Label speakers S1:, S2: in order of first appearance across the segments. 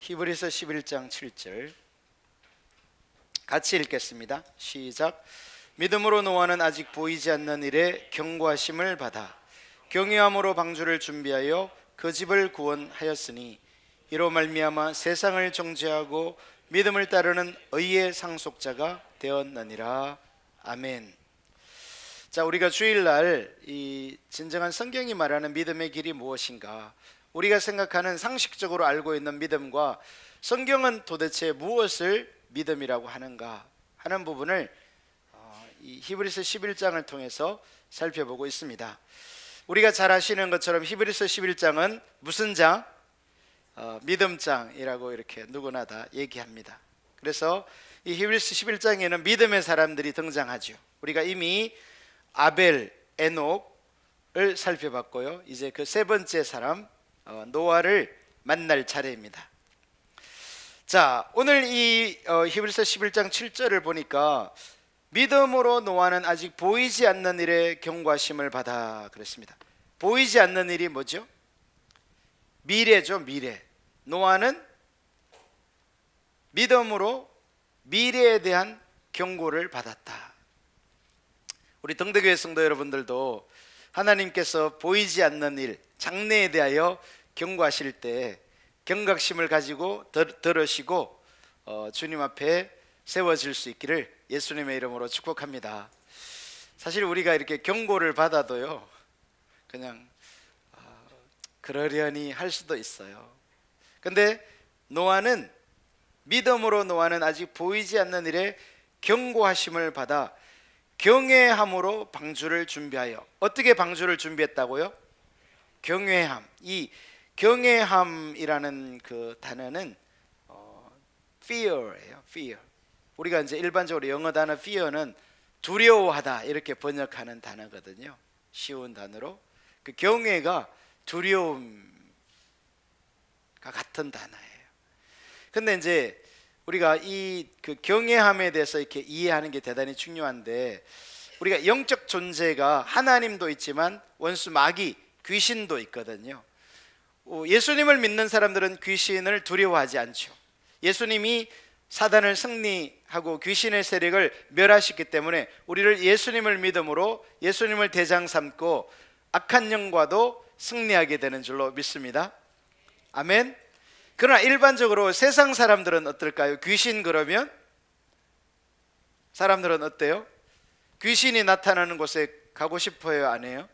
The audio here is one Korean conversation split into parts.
S1: 히브리서 11장 7절 같이 읽겠습니다. 시작. 믿음으로 노아는 아직 보이지 않는 일에 경고하심을 받아 경외함으로 방주를 준비하여 그 집을 구원하였으니 이로 말미암아 세상을 정죄하고 믿음을 따르는 의의 상속자가 되었느니라. 아멘. 자, 우리가 주일날 이 진정한 성경이 말하는 믿음의 길이 무엇인가, 우리가 생각하는 상식적으로 알고 있는 믿음과 성경은 도대체 무엇을 믿음이라고 하는가 하는 부분을 이 히브리서 11장을 통해서 살펴보고 있습니다. 우리가 잘 아시는 것처럼 히브리서 11장은 무슨 장? 믿음장이라고 이렇게 누구나 다 얘기합니다. 그래서 이 히브리서 11장에는 믿음의 사람들이 등장하죠. 우리가 이미 아벨, 에녹을 살펴봤고요. 이제 그 세 번째 사람 노아를 만날 차례입니다. 자, 오늘 이 히브리서 11장 7절을 보니까 믿음으로 노아는 아직 보이지 않는 일에 경고하심을 받아 그랬습니다. 보이지 않는 일이 뭐죠? 미래죠, 미래. 노아는 믿음으로 미래에 대한 경고를 받았다. 우리 등대교회 성도 여러분들도 하나님께서 보이지 않는 일, 장래에 대하여 경고하실 때 경각심을 가지고 들으시고 주님 앞에 세워질 수 있기를 예수님의 이름으로 축복합니다. 사실 우리가 이렇게 경고를 받아도요, 그냥 그러려니 할 수도 있어요. 근데 노아는 믿음으로 노아는 아직 보이지 않는 일에 경고하심을 받아 경외함으로 방주를 준비하여. 어떻게 방주를 준비했다고요? 경외함. 이 경외함이라는 그 단어는 fear예요. fear. 우리가 이제 일반적으로 영어 단어 fear는 두려워하다 이렇게 번역하는 단어거든요. 쉬운 단어로. 그 경외가 두려움과 같은 단어예요. 근데 이제 우리가 이 그 경외함에 대해서 이렇게 이해하는 게 대단히 중요한데, 우리가 영적 존재가 하나님도 있지만 원수 마귀, 귀신도 있거든요. 예수님을 믿는 사람들은 귀신을 두려워하지 않죠. 예수님이 사단을 승리하고 귀신의 세력을 멸하셨기 때문에 우리를 예수님을 믿음으로 예수님을 대장 삼고 악한 영과도 승리하게 되는 줄로 믿습니다. 아멘. 그러나 일반적으로 세상 사람들은 어떨까요? 귀신 그러면 사람들은 어때요? 귀신이 나타나는 곳에 가고 싶어요? 안 해요?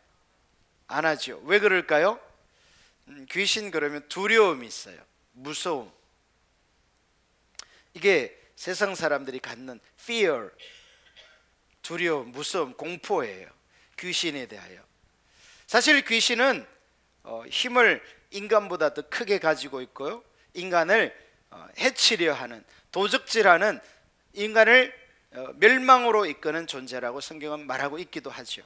S1: 안 하죠. 왜 그럴까요? 귀신 그러면 두려움이 있어요. 무서움. 이게 세상 사람들이 갖는 fear, 두려움, 무서움, 공포예요. 귀신에 대하여. 사실 귀신은 힘을 인간보다 더 크게 가지고 있고요, 인간을 해치려 하는, 도적질하는, 인간을 멸망으로 이끄는 존재라고 성경은 말하고 있기도 하죠.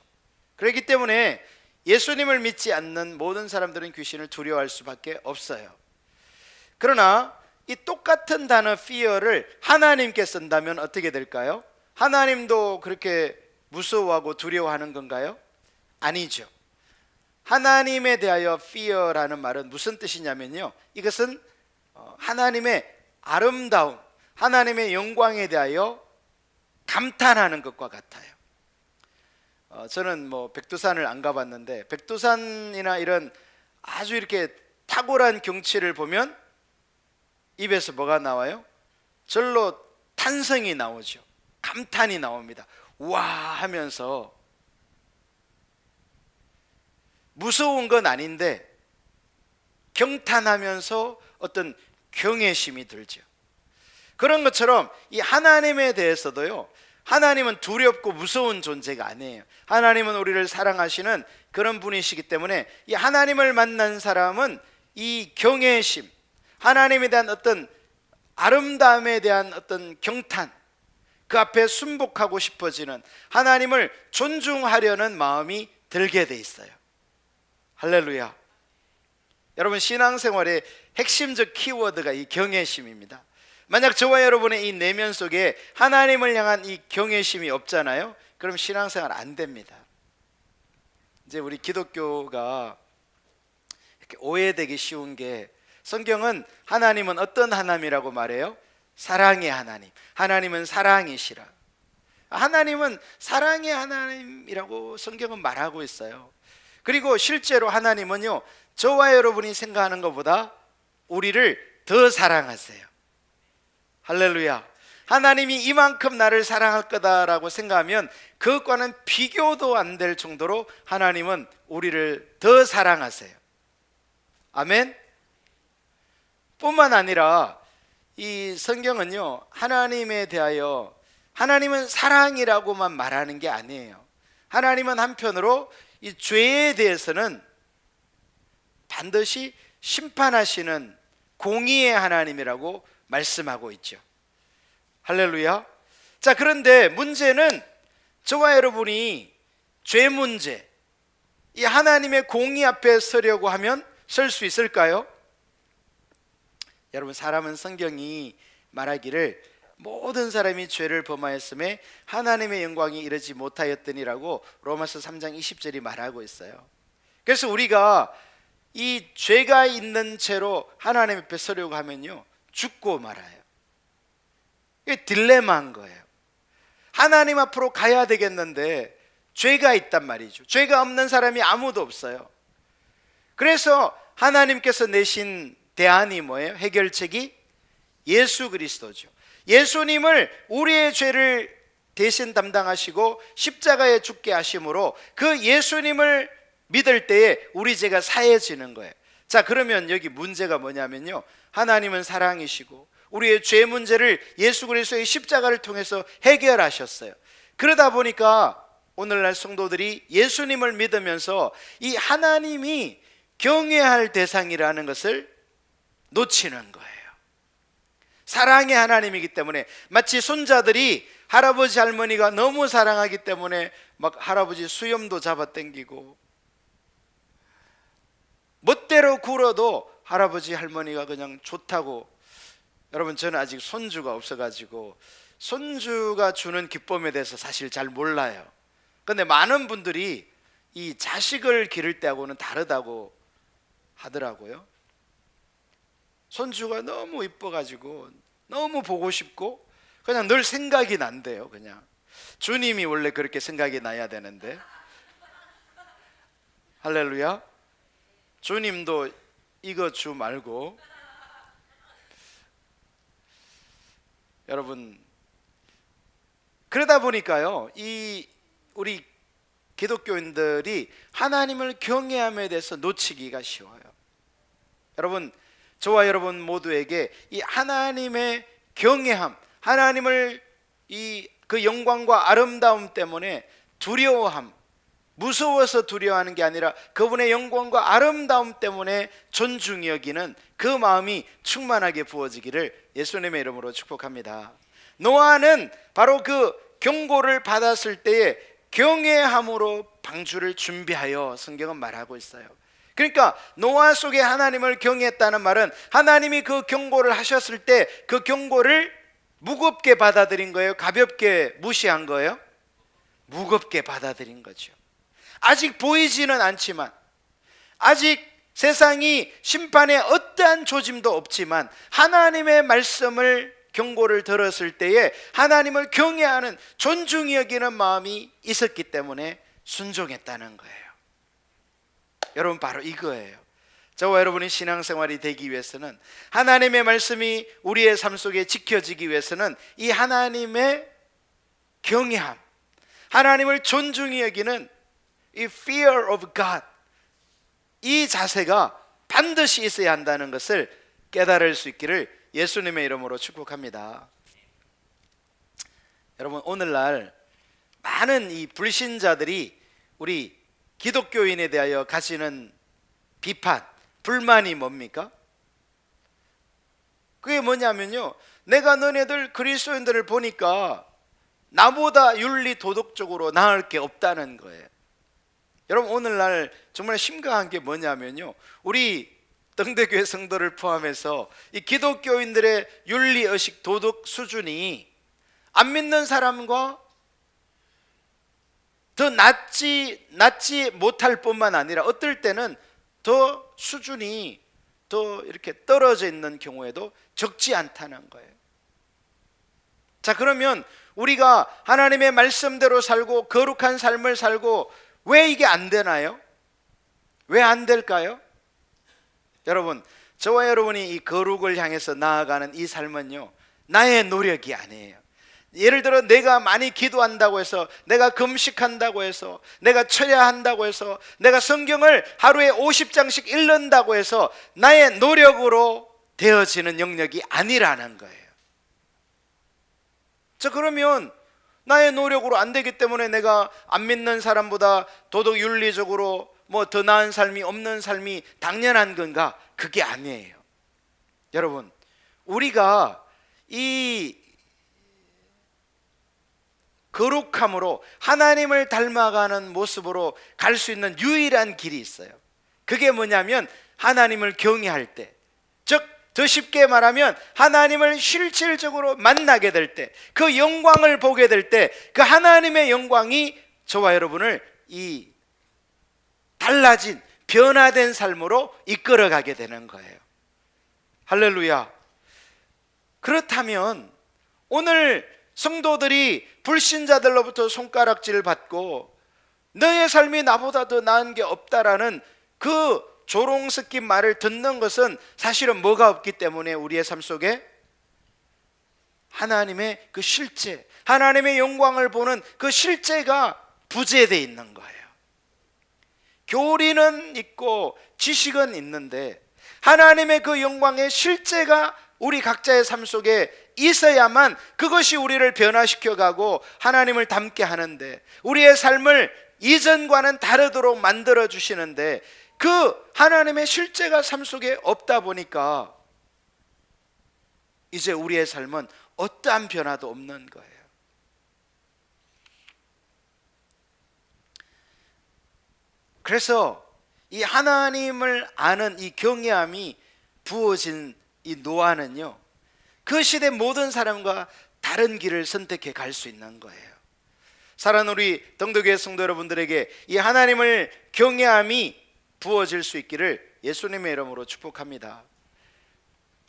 S1: 그렇기 때문에 예수님을 믿지 않는 모든 사람들은 귀신을 두려워할 수밖에 없어요. 그러나 이 똑같은 단어 fear를 하나님께 쓴다면 어떻게 될까요? 하나님도 그렇게 무서워하고 두려워하는 건가요? 아니죠. 하나님에 대하여 fear라는 말은 무슨 뜻이냐면요, 이것은 하나님의 아름다움, 하나님의 영광에 대하여 감탄하는 것과 같아요. 저는 백두산을 안 가봤는데 백두산이나 이런 아주 이렇게 탁월한 경치를 보면 입에서 뭐가 나와요? 절로 탄성이 나오죠. 감탄이 나옵니다. 와 하면서. 무서운 건 아닌데 경탄하면서 어떤 경외심이 들죠. 그런 것처럼 이 하나님에 대해서도요, 하나님은 두렵고 무서운 존재가 아니에요. 하나님은 우리를 사랑하시는 그런 분이시기 때문에 이 하나님을 만난 사람은 이 경외심, 하나님에 대한 어떤 아름다움에 대한 어떤 경탄, 그 앞에 순복하고 싶어지는, 하나님을 존중하려는 마음이 들게 돼 있어요. 할렐루야. 여러분, 신앙생활의 핵심적 키워드가 이 경외심입니다. 만약 저와 여러분의 이 내면 속에 하나님을 향한 이 경외심이 없잖아요. 그럼 신앙생활 안 됩니다. 이제 우리 기독교가 이렇게 오해되기 쉬운 게, 성경은 하나님은 어떤 하나님이라고 말해요? 사랑의 하나님. 하나님은 사랑이시라. 하나님은 사랑의 하나님이라고 성경은 말하고 있어요. 그리고 실제로 하나님은요, 저와 여러분이 생각하는 것보다 우리를 더 사랑하세요. 할렐루야. 하나님이 이만큼 나를 사랑할 거다라고 생각하면 그것과는 비교도 안 될 정도로 하나님은 우리를 더 사랑하세요. 아멘. 뿐만 아니라 이 성경은요, 하나님에 대하여 하나님은 사랑이라고만 말하는 게 아니에요. 하나님은 한편으로 이 죄에 대해서는 반드시 심판하시는 공의의 하나님이라고 말씀하고 있죠. 할렐루야. 자, 그런데 문제는 저와 여러분이 죄 문제, 이 하나님의 공의 앞에 서려고 하면 설 수 있을까요? 여러분, 사람은 성경이 말하기를 모든 사람이 죄를 범하였음에 하나님의 영광이 이르지 못하였더니라고 로마서 3장 20절이 말하고 있어요. 그래서 우리가 이 죄가 있는 채로 하나님 앞에 서려고 하면요, 죽고 말아요. 이게 딜레마인 거예요. 하나님 앞으로 가야 되겠는데 죄가 있단 말이죠. 죄가 없는 사람이 아무도 없어요. 그래서 하나님께서 내신 대안이 뭐예요? 해결책이 예수 그리스도죠. 예수님을 우리의 죄를 대신 담당하시고 십자가에 죽게 하심으로 그 예수님을 믿을 때에 우리 죄가 사해지는 거예요. 자, 그러면 여기 문제가 뭐냐면요, 하나님은 사랑이시고 우리의 죄 문제를 예수 그리스도의 십자가를 통해서 해결하셨어요. 그러다 보니까 오늘날 성도들이 예수님을 믿으면서 이 하나님이 경외할 대상이라는 것을 놓치는 거예요. 사랑의 하나님이기 때문에 마치 손자들이 할아버지 할머니가 너무 사랑하기 때문에 막 할아버지 수염도 잡아당기고 멋대로 굴어도 할아버지 할머니가 그냥 좋다고. 여러분, 저는 아직 손주가 없어가지고 손주가 주는 기쁨에 대해서 사실 잘 몰라요. 그런데 많은 분들이 이 자식을 기를 때하고는 다르다고 하더라고요. 손주가 너무 이뻐가지고 너무 보고 싶고 그냥 늘 생각이 난대요. 그냥 주님이 원래 그렇게 생각이 나야 되는데. 할렐루야. 주님도 이거 주 말고. 여러분, 그러다 보니까요, 이 우리 기독교인들이 하나님을 경외함에 대해서 놓치기가 쉬워요. 여러분, 저와 여러분 모두에게 이 하나님의 경외함, 하나님을 그 영광과 아름다움 때문에 두려워함, 무서워서 두려워하는 게 아니라 그분의 영광과 아름다움 때문에 존중히 여기는 그 마음이 충만하게 부어지기를 예수님의 이름으로 축복합니다. 노아는 바로 그 경고를 받았을 때에 경외함으로 방주를 준비하여 성경은 말하고 있어요. 그러니까 노아 속에 하나님을 경외했다는 말은 하나님이 그 경고를 하셨을 때 그 경고를 무겁게 받아들인 거예요? 가볍게 무시한 거예요? 무겁게 받아들인 거죠. 아직 보이지는 않지만, 아직 세상이 심판의 어떠한 조짐도 없지만 하나님의 말씀을, 경고를 들었을 때에 하나님을 경외하는, 존중히 여기는 마음이 있었기 때문에 순종했다는 거예요. 여러분, 바로 이거예요. 저와 여러분이 신앙생활이 되기 위해서는, 하나님의 말씀이 우리의 삶 속에 지켜지기 위해서는 이 하나님의 경외함, 하나님을 존중히 여기는 이 fear of God, 이 자세가 반드시 있어야 한다는 것을 깨달을 수 있기를 예수님의 이름으로 축복합니다. 여러분, 오늘날 많은 이 불신자들이 우리 기독교인에 대하여 가지는 비판, 불만이 뭡니까? 그게 뭐냐면요, 내가 너네들 그리스도인들을 보니까 나보다 윤리 도덕적으로 나을 게 없다는 거예요. 여러분, 오늘날 정말 심각한 게 뭐냐면요, 우리 등대교회 성도를 포함해서 이 기독교인들의 윤리의식, 도덕 수준이 안 믿는 사람과 더 낮지 못할 뿐만 아니라 어떨 때는 더 수준이 더 이렇게 떨어져 있는 경우에도 적지 않다는 거예요. 자, 그러면 우리가 하나님의 말씀대로 살고 거룩한 삶을 살고 왜 이게 안 되나요? 왜 안 될까요? 여러분, 저와 여러분이 이 거룩을 향해서 나아가는 이 삶은요, 나의 노력이 아니에요. 예를 들어 내가 많이 기도한다고 해서, 내가 금식한다고 해서, 내가 철야한다고 해서, 내가 성경을 하루에 50장씩 읽는다고 해서 나의 노력으로 되어지는 영역이 아니라는 거예요. 자, 그러면 나의 노력으로 안 되기 때문에 내가 안 믿는 사람보다 도덕 윤리적으로 뭐 더 나은 삶이 없는 삶이 당연한 건가? 그게 아니에요. 여러분, 우리가 이 거룩함으로 하나님을 닮아가는 모습으로 갈 수 있는 유일한 길이 있어요. 그게 뭐냐면 하나님을 경외할 때, 즉 더 쉽게 말하면 하나님을 실질적으로 만나게 될 때, 그 영광을 보게 될 때, 그 하나님의 영광이 저와 여러분을 이 달라진 변화된 삶으로 이끌어가게 되는 거예요. 할렐루야. 그렇다면 오늘 성도들이 불신자들로부터 손가락질을 받고 너의 삶이 나보다 더 나은 게 없다라는 그 조롱 섞인 말을 듣는 것은 사실은 뭐가 없기 때문에 우리의 삶 속에 하나님의 그 실제, 하나님의 영광을 보는 그 실제가 부재되어 있는 거예요. 교리는 있고 지식은 있는데 하나님의 그 영광의 실제가 우리 각자의 삶 속에 있어야만 그것이 우리를 변화시켜가고 하나님을 닮게 하는데, 우리의 삶을 이전과는 다르도록 만들어 주시는데, 그 하나님의 실제가 삶 속에 없다 보니까 이제 우리의 삶은 어떠한 변화도 없는 거예요. 그래서 이 하나님을 아는 이 경외함이 부어진 이 노아는요, 그 시대 모든 사람과 다른 길을 선택해 갈 수 있는 거예요. 사랑하는 우리 동덕교회 성도 여러분들에게 이 하나님을 경외함이 부어질 수 있기를 예수님의 이름으로 축복합니다.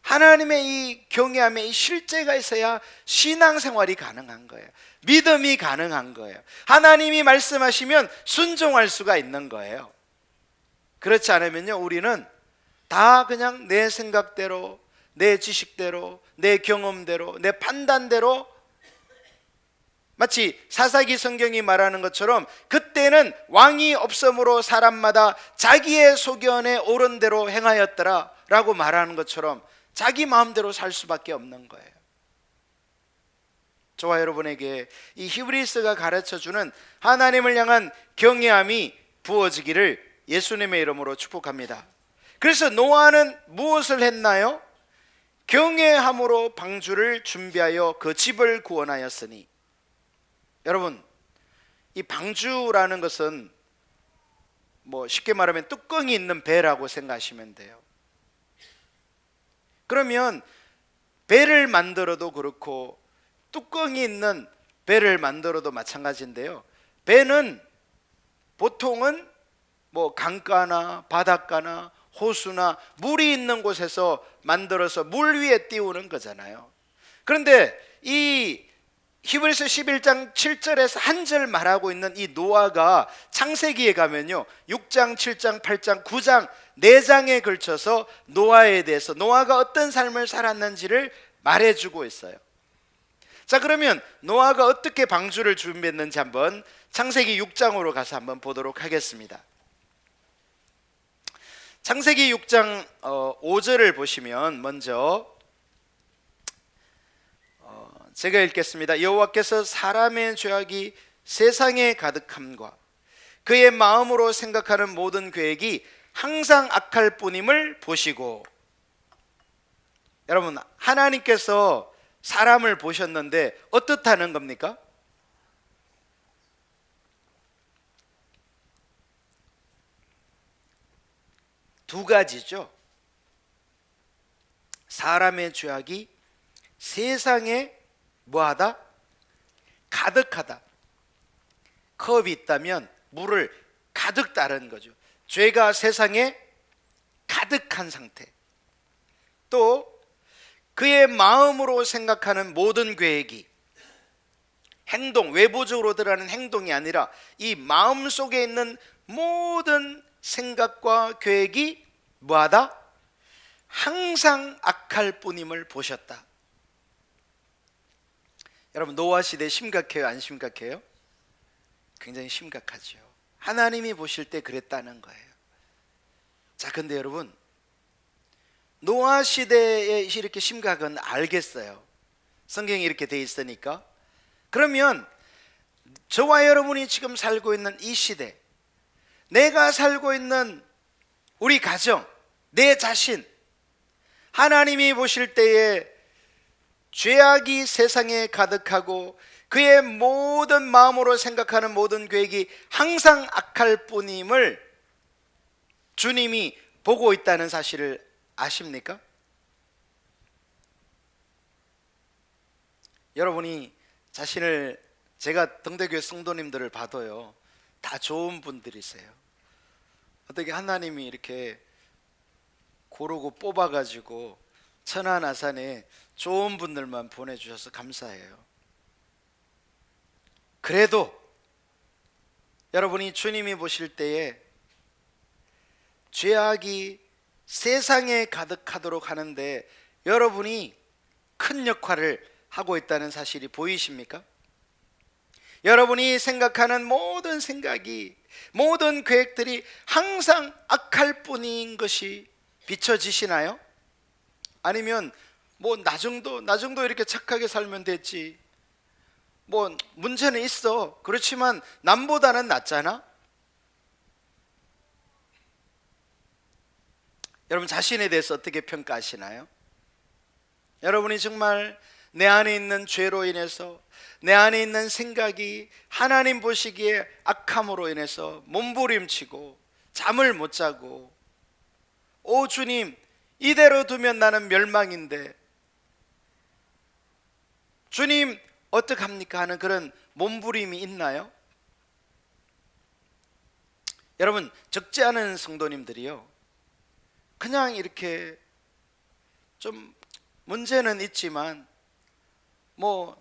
S1: 하나님의 이 경외함의 이 실제가 있어야 신앙생활이 가능한 거예요. 믿음이 가능한 거예요. 하나님이 말씀하시면 순종할 수가 있는 거예요. 그렇지 않으면요, 우리는 다 그냥 내 생각대로, 내 지식대로, 내 경험대로, 내 판단대로, 마치 사사기 성경이 말하는 것처럼 그때는 왕이 없으므로 사람마다 자기의 소견에 옳은 대로 행하였더라 라고 말하는 것처럼 자기 마음대로 살 수밖에 없는 거예요. 저와 여러분에게 이 히브리서가 가르쳐주는 하나님을 향한 경외함이 부어지기를 예수님의 이름으로 축복합니다. 그래서 노아는 무엇을 했나요? 경외함으로 방주를 준비하여 그 집을 구원하였으니. 여러분, 이 방주라는 것은 뭐 쉽게 말하면 뚜껑이 있는 배라고 생각하시면 돼요. 그러면 배를 만들어도 그렇고 뚜껑이 있는 배를 만들어도 마찬가지인데요, 배는 보통은 뭐 강가나 바닷가나 호수나 물이 있는 곳에서 만들어서 물 위에 띄우는 거잖아요. 그런데 이 히브리서 11장 7절에서 한 절 말하고 있는 이 노아가 창세기에 가면요, 6장, 7장, 8장, 9장 4장에 걸쳐서 노아에 대해서, 노아가 어떤 삶을 살았는지를 말해주고 있어요. 자, 그러면 노아가 어떻게 방주를 준비했는지 한번 창세기 6장으로 가서 한번 보도록 하겠습니다. 창세기 6장 5절을 보시면 먼저 제가 읽겠습니다. 여호와께서 사람의 죄악이 세상에 가득함과 그의 마음으로 생각하는 모든 계획이 항상 악할 뿐임을 보시고. 여러분, 하나님께서 사람을 보셨는데 어떻다는 겁니까? 두 가지죠. 사람의 죄악이 세상에 뭐하다? 가득하다. 컵이 있다면 물을 가득 따르는 거죠. 죄가 세상에 가득한 상태. 또 그의 마음으로 생각하는 모든 계획이 행동, 외부적으로 드러나는 행동이 아니라 이 마음 속에 있는 모든 생각과 계획이 뭐하다? 항상 악할 뿐임을 보셨다. 여러분, 노아 시대 심각해요, 안 심각해요? 굉장히 심각하죠. 하나님이 보실 때 그랬다는 거예요. 자, 근데 여러분, 노아 시대에 이렇게 심각은 알겠어요. 성경이 이렇게 돼 있으니까. 그러면 저와 여러분이 지금 살고 있는 이 시대, 내가 살고 있는 우리 가정, 내 자신, 하나님이 보실 때에 죄악이 세상에 가득하고 그의 모든 마음으로 생각하는 모든 계획이 항상 악할 뿐임을 주님이 보고 있다는 사실을 아십니까? 여러분이 자신을, 제가 등대교회 성도님들을 봐도요, 다 좋은 분들이세요. 어떻게 하나님이 이렇게 고르고 뽑아가지고 천하나산에 좋은 분들만 보내주셔서 감사해요. 그래도 여러분이 주님이 보실 때에 죄악이 세상에 가득하도록 하는데 여러분이 큰 역할을 하고 있다는 사실이 보이십니까? 여러분이 생각하는 모든 생각이, 모든 계획들이 항상 악할 뿐인 것이 비춰지시나요? 아니면 뭐 나 정도 이렇게 착하게 살면 됐지, 뭐 문제는 있어, 그렇지만 남보다는 낫잖아? 여러분 자신에 대해서 어떻게 평가하시나요? 여러분이 정말 내 안에 있는 죄로 인해서, 내 안에 있는 생각이 하나님 보시기에 악함으로 인해서 몸부림치고 잠을 못 자고, 오 주님, 이대로 두면 나는 멸망인데 주님 어떡합니까 하는 그런 몸부림이 있나요? 여러분, 적지 않은 성도님들이요, 그냥 이렇게 좀 문제는 있지만 뭐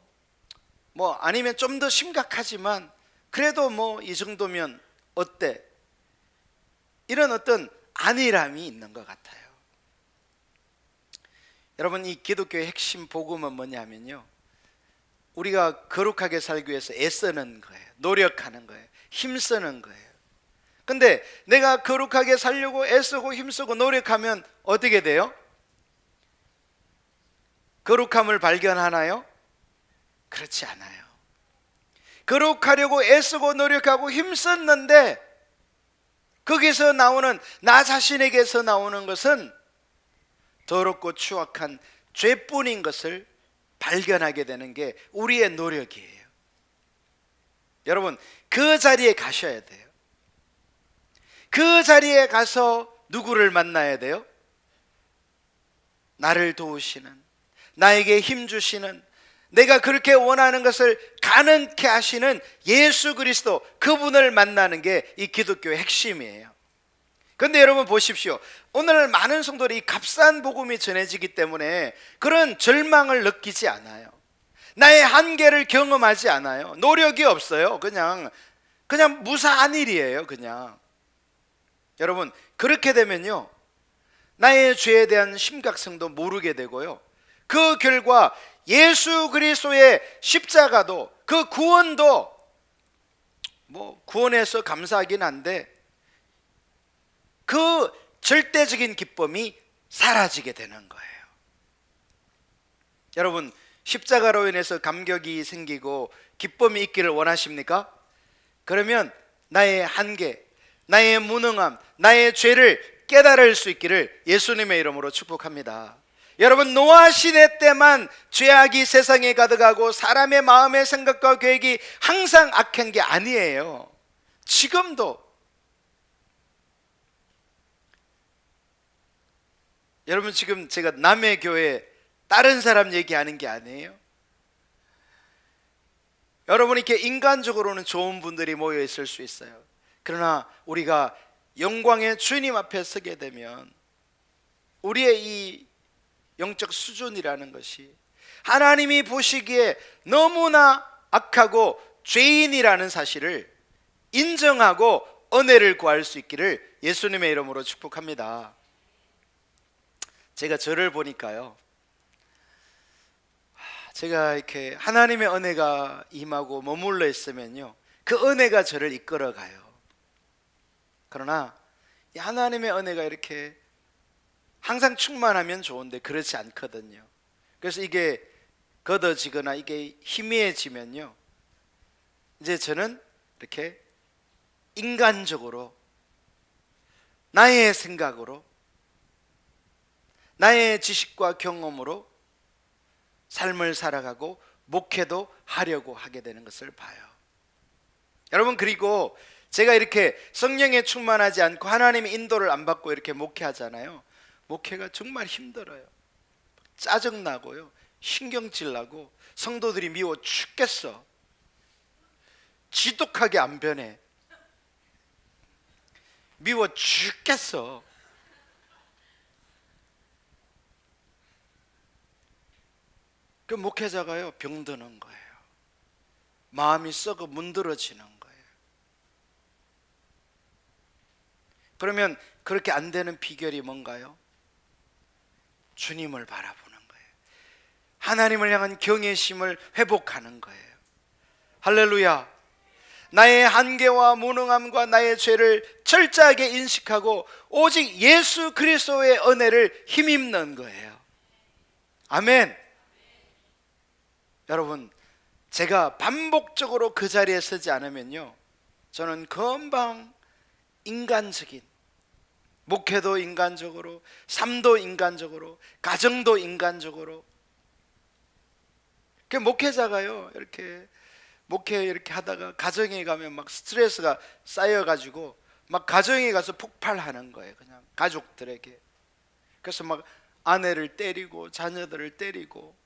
S1: 아니면 좀 더 심각하지만 그래도 뭐 이 정도면 어때? 이런 어떤 안일함이 있는 것 같아요. 여러분, 이 기독교의 핵심 복음은 뭐냐면요, 우리가 거룩하게 살기 위해서 애쓰는 거예요. 노력하는 거예요. 힘쓰는 거예요. 근데 내가 거룩하게 살려고 애쓰고 힘쓰고 노력하면 어떻게 돼요? 거룩함을 발견하나요? 그렇지 않아요. 거룩하려고 애쓰고 노력하고 힘썼는데 거기서 나오는, 나 자신에게서 나오는 것은 더럽고 추악한 죄뿐인 것을 발견하게 되는 게 우리의 노력이에요. 여러분, 그 자리에 가셔야 돼요. 그 자리에 가서 누구를 만나야 돼요? 나를 도우시는, 나에게 힘 주시는, 내가 그렇게 원하는 것을 가능케 하시는 예수 그리스도, 그분을 만나는 게 이 기독교의 핵심이에요. 그런데 여러분 보십시오. 오늘 많은 성도들이 이 값싼 복음이 전해지기 때문에 그런 절망을 느끼지 않아요. 나의 한계를 경험하지 않아요. 노력이 없어요. 그냥 무사한 일이에요. 그냥. 여러분, 그렇게 되면요, 나의 죄에 대한 심각성도 모르게 되고요, 그 결과 예수 그리스도의 십자가도, 그 구원도 뭐 구원해서 감사하긴 한데 그 절대적인 기쁨이 사라지게 되는 거예요. 여러분, 십자가로 인해서 감격이 생기고 기쁨이 있기를 원하십니까? 그러면 나의 한계, 나의 무능함, 나의 죄를 깨달을 수 있기를 예수님의 이름으로 축복합니다. 여러분, 노아 시대 때만 죄악이 세상에 가득하고 사람의 마음의 생각과 계획이 항상 악한 게 아니에요. 지금도. 여러분, 지금 제가 남의 교회 다른 사람 얘기하는 게 아니에요. 여러분, 이렇게 인간적으로는 좋은 분들이 모여 있을 수 있어요. 그러나 우리가 영광의 주님 앞에 서게 되면 우리의 이 영적 수준이라는 것이 하나님이 보시기에 너무나 악하고 죄인이라는 사실을 인정하고 은혜를 구할 수 있기를 예수님의 이름으로 축복합니다. 제가 저를 보니까요, 제가 이렇게 하나님의 은혜가 임하고 머물러 있으면요, 그 은혜가 저를 이끌어가요. 그러나 이 하나님의 은혜가 이렇게 항상 충만하면 좋은데 그렇지 않거든요. 그래서 이게 걷어지거나 이게 희미해지면요, 이제 저는 이렇게 인간적으로 나의 생각으로 나의 지식과 경험으로 삶을 살아가고 목회도 하려고 하게 되는 것을 봐요. 여러분, 그리고 제가 이렇게 성령에 충만하지 않고 하나님의 인도를 안 받고 이렇게 목회하잖아요. 목회가 정말 힘들어요. 짜증나고요, 신경질 나고, 성도들이 미워 죽겠어. 지독하게 안 변해. 미워 죽겠어. 그 목회자가요, 병드는 거예요. 마음이 썩어 문드러지는 거예요. 그러면 그렇게 안 되는 비결이 뭔가요? 주님을 바라보는 거예요. 하나님을 향한 경외심을 회복하는 거예요. 할렐루야. 나의 한계와 무능함과 나의 죄를 철저하게 인식하고 오직 예수 그리스도의 은혜를 힘입는 거예요. 아멘. 여러분, 제가 반복적으로 그 자리에 서지 않으면요, 저는 금방 인간적인, 목회도 인간적으로, 삶도 인간적으로, 가정도 인간적으로. 그 목회자가요, 이렇게 목회 이렇게 하다가 가정에 가면 막 스트레스가 쌓여가지고 막 가정에 가서 폭발하는 거예요. 그냥 가족들에게. 그래서 막 아내를 때리고 자녀들을 때리고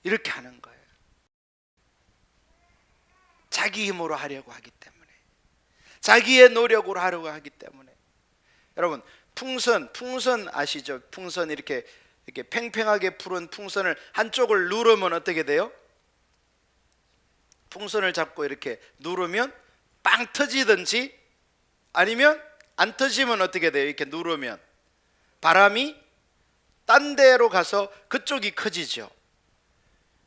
S1: 이렇게 하는 거예요. 자기 힘으로 하려고 하기 때문에, 자기의 노력으로 하려고 하기 때문에. 여러분, 풍선 아시죠? 풍선 이렇게 팽팽하게 푸른 풍선을 한쪽을 누르면 어떻게 돼요? 풍선을 잡고 이렇게 누르면 빵 터지든지, 아니면 안 터지면 어떻게 돼요? 이렇게 누르면 바람이 딴 데로 가서 그쪽이 커지죠.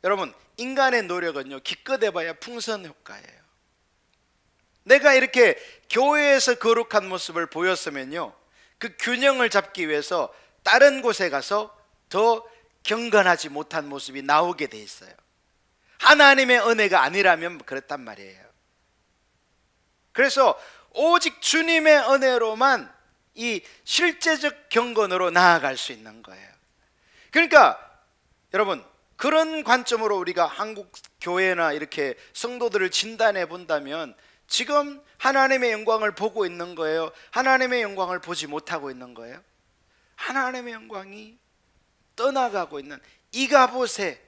S1: 여러분, 인간의 노력은요, 기껏 해봐야 풍선 효과예요. 내가 이렇게 교회에서 거룩한 모습을 보였으면요, 그 균형을 잡기 위해서 다른 곳에 가서 더 경건하지 못한 모습이 나오게 돼 있어요. 하나님의 은혜가 아니라면 그렇단 말이에요. 그래서 오직 주님의 은혜로만 이 실제적 경건으로 나아갈 수 있는 거예요. 그러니까 여러분, 그런 관점으로 우리가 한국 교회나 이렇게 성도들을 진단해 본다면 지금 하나님의 영광을 보고 있는 거예요? 하나님의 영광을 보지 못하고 있는 거예요? 하나님의 영광이 떠나가고 있는, 이가봇의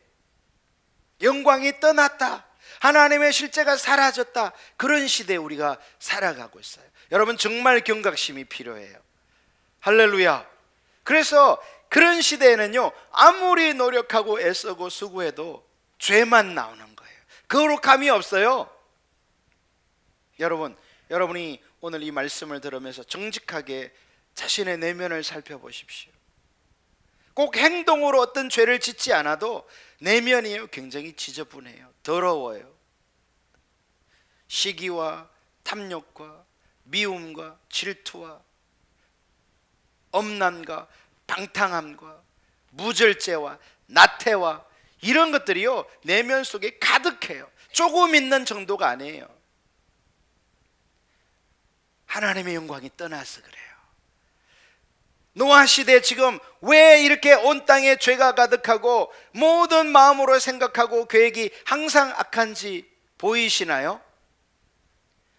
S1: 영광이 떠났다, 하나님의 실제가 사라졌다, 그런 시대에 우리가 살아가고 있어요. 여러분, 정말 경각심이 필요해요. 할렐루야. 그래서 그런 시대에는요, 아무리 노력하고 애쓰고 수고해도 죄만 나오는 거예요. 거룩함이 없어요. 여러분이 오늘 이 말씀을 들으면서 정직하게 자신의 내면을 살펴보십시오. 꼭 행동으로 어떤 죄를 짓지 않아도 내면이요, 굉장히 지저분해요. 더러워요. 시기와 탐욕과 미움과 질투와 엄난과 방탕함과 무절제와 나태와 이런 것들이요, 내면 속에 가득해요. 조금 있는 정도가 아니에요. 하나님의 영광이 떠나서 그래요. 노아 시대 지금 왜 이렇게 온 땅에 죄가 가득하고 모든 마음으로 생각하고 계획이 항상 악한지 보이시나요?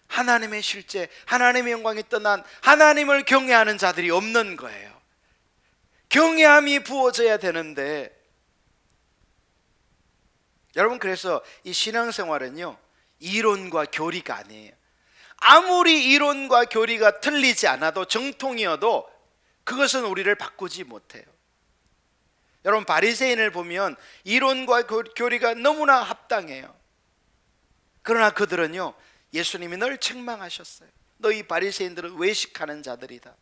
S1: 하나님의 실제, 하나님의 영광이 떠난, 하나님을 경외하는 자들이 없는 거예요. 경외함이 부어져야 되는데, 여러분, 그래서 이 신앙생활은요, 이론과 교리가 아니에요. 아무리 이론과 교리가 틀리지 않아도, 정통이어도 그것은 우리를 바꾸지 못해요. 여러분, 바리새인을 보면 이론과 교리가 너무나 합당해요. 그러나 그들은요, 예수님이 늘 책망하셨어요. 너희 바리새인들은 외식하는 자들이다.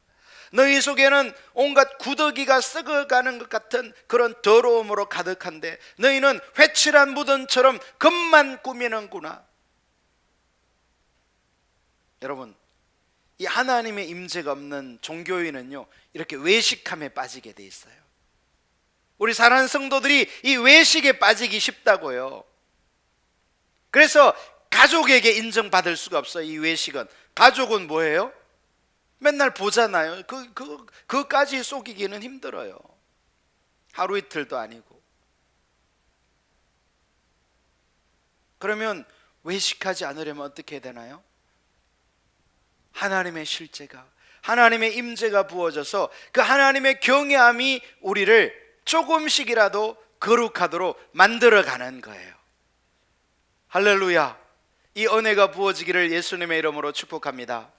S1: 너희 속에는 온갖 구더기가 썩어가는 것 같은 그런 더러움으로 가득한데 너희는 회칠한 무덤처럼 겉만 꾸미는구나. 여러분, 이 하나님의 임재가 없는 종교인은요, 이렇게 외식함에 빠지게 돼 있어요. 우리 사랑하는 성도들이 이 외식에 빠지기 쉽다고요. 그래서 가족에게 인정받을 수가 없어요. 이 외식은. 가족은 뭐예요? 맨날 보잖아요. 그까지 속이기는 힘들어요. 하루 이틀도 아니고. 그러면 외식하지 않으려면 어떻게 해야 되나요? 하나님의 실제가, 하나님의 임재가 부어져서 그 하나님의 경외함이 우리를 조금씩이라도 거룩하도록 만들어가는 거예요. 할렐루야. 이 은혜가 부어지기를 예수님의 이름으로 축복합니다.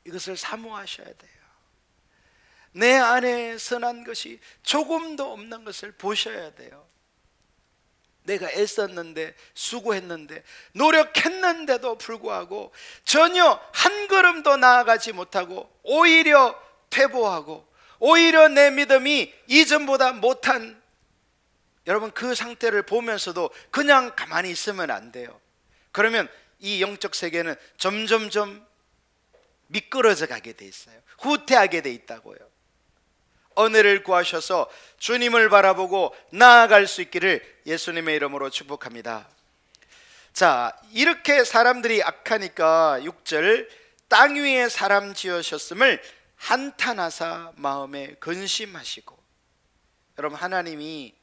S1: 이것을 사모하셔야 돼요. 내 안에 선한 것이 조금도 없는 것을 보셔야 돼요. 내가 애썼는데, 수고했는데, 노력했는데도 불구하고 전혀 한 걸음도 나아가지 못하고 오히려 퇴보하고 오히려 내 믿음이 이전보다 못한, 여러분, 그 상태를 보면서도 그냥 가만히 있으면 안 돼요. 그러면 이 영적 세계는 점점점 미끄러져 가게 돼 있어요. 후퇴하게 돼 있다고요. 은혜를 구하셔서 주님을 바라보고 나아갈 수 있기를 예수님의 이름으로 축복합니다. 자, 이렇게 사람들이 악하니까 6절, 땅 위에 사람 지으셨음을 한탄하사 마음에 근심하시고. 여러분, 하나님이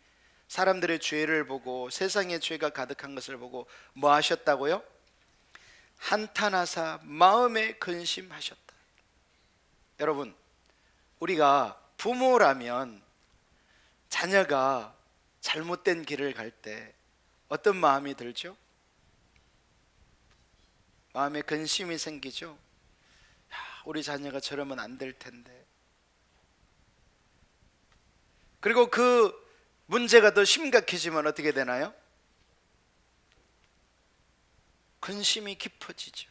S1: 사람들의 죄를 보고 세상의 죄가 가득한 것을 보고 뭐 하셨다고요? 한탄하사 마음에 근심하셨다. 여러분, 우리가 부모라면 자녀가 잘못된 길을 갈 때 어떤 마음이 들죠? 마음에 근심이 생기죠. 우리 자녀가 저러면 안 될 텐데. 그리고 그 문제가 더 심각해지면 어떻게 되나요? 근심이 깊어지죠.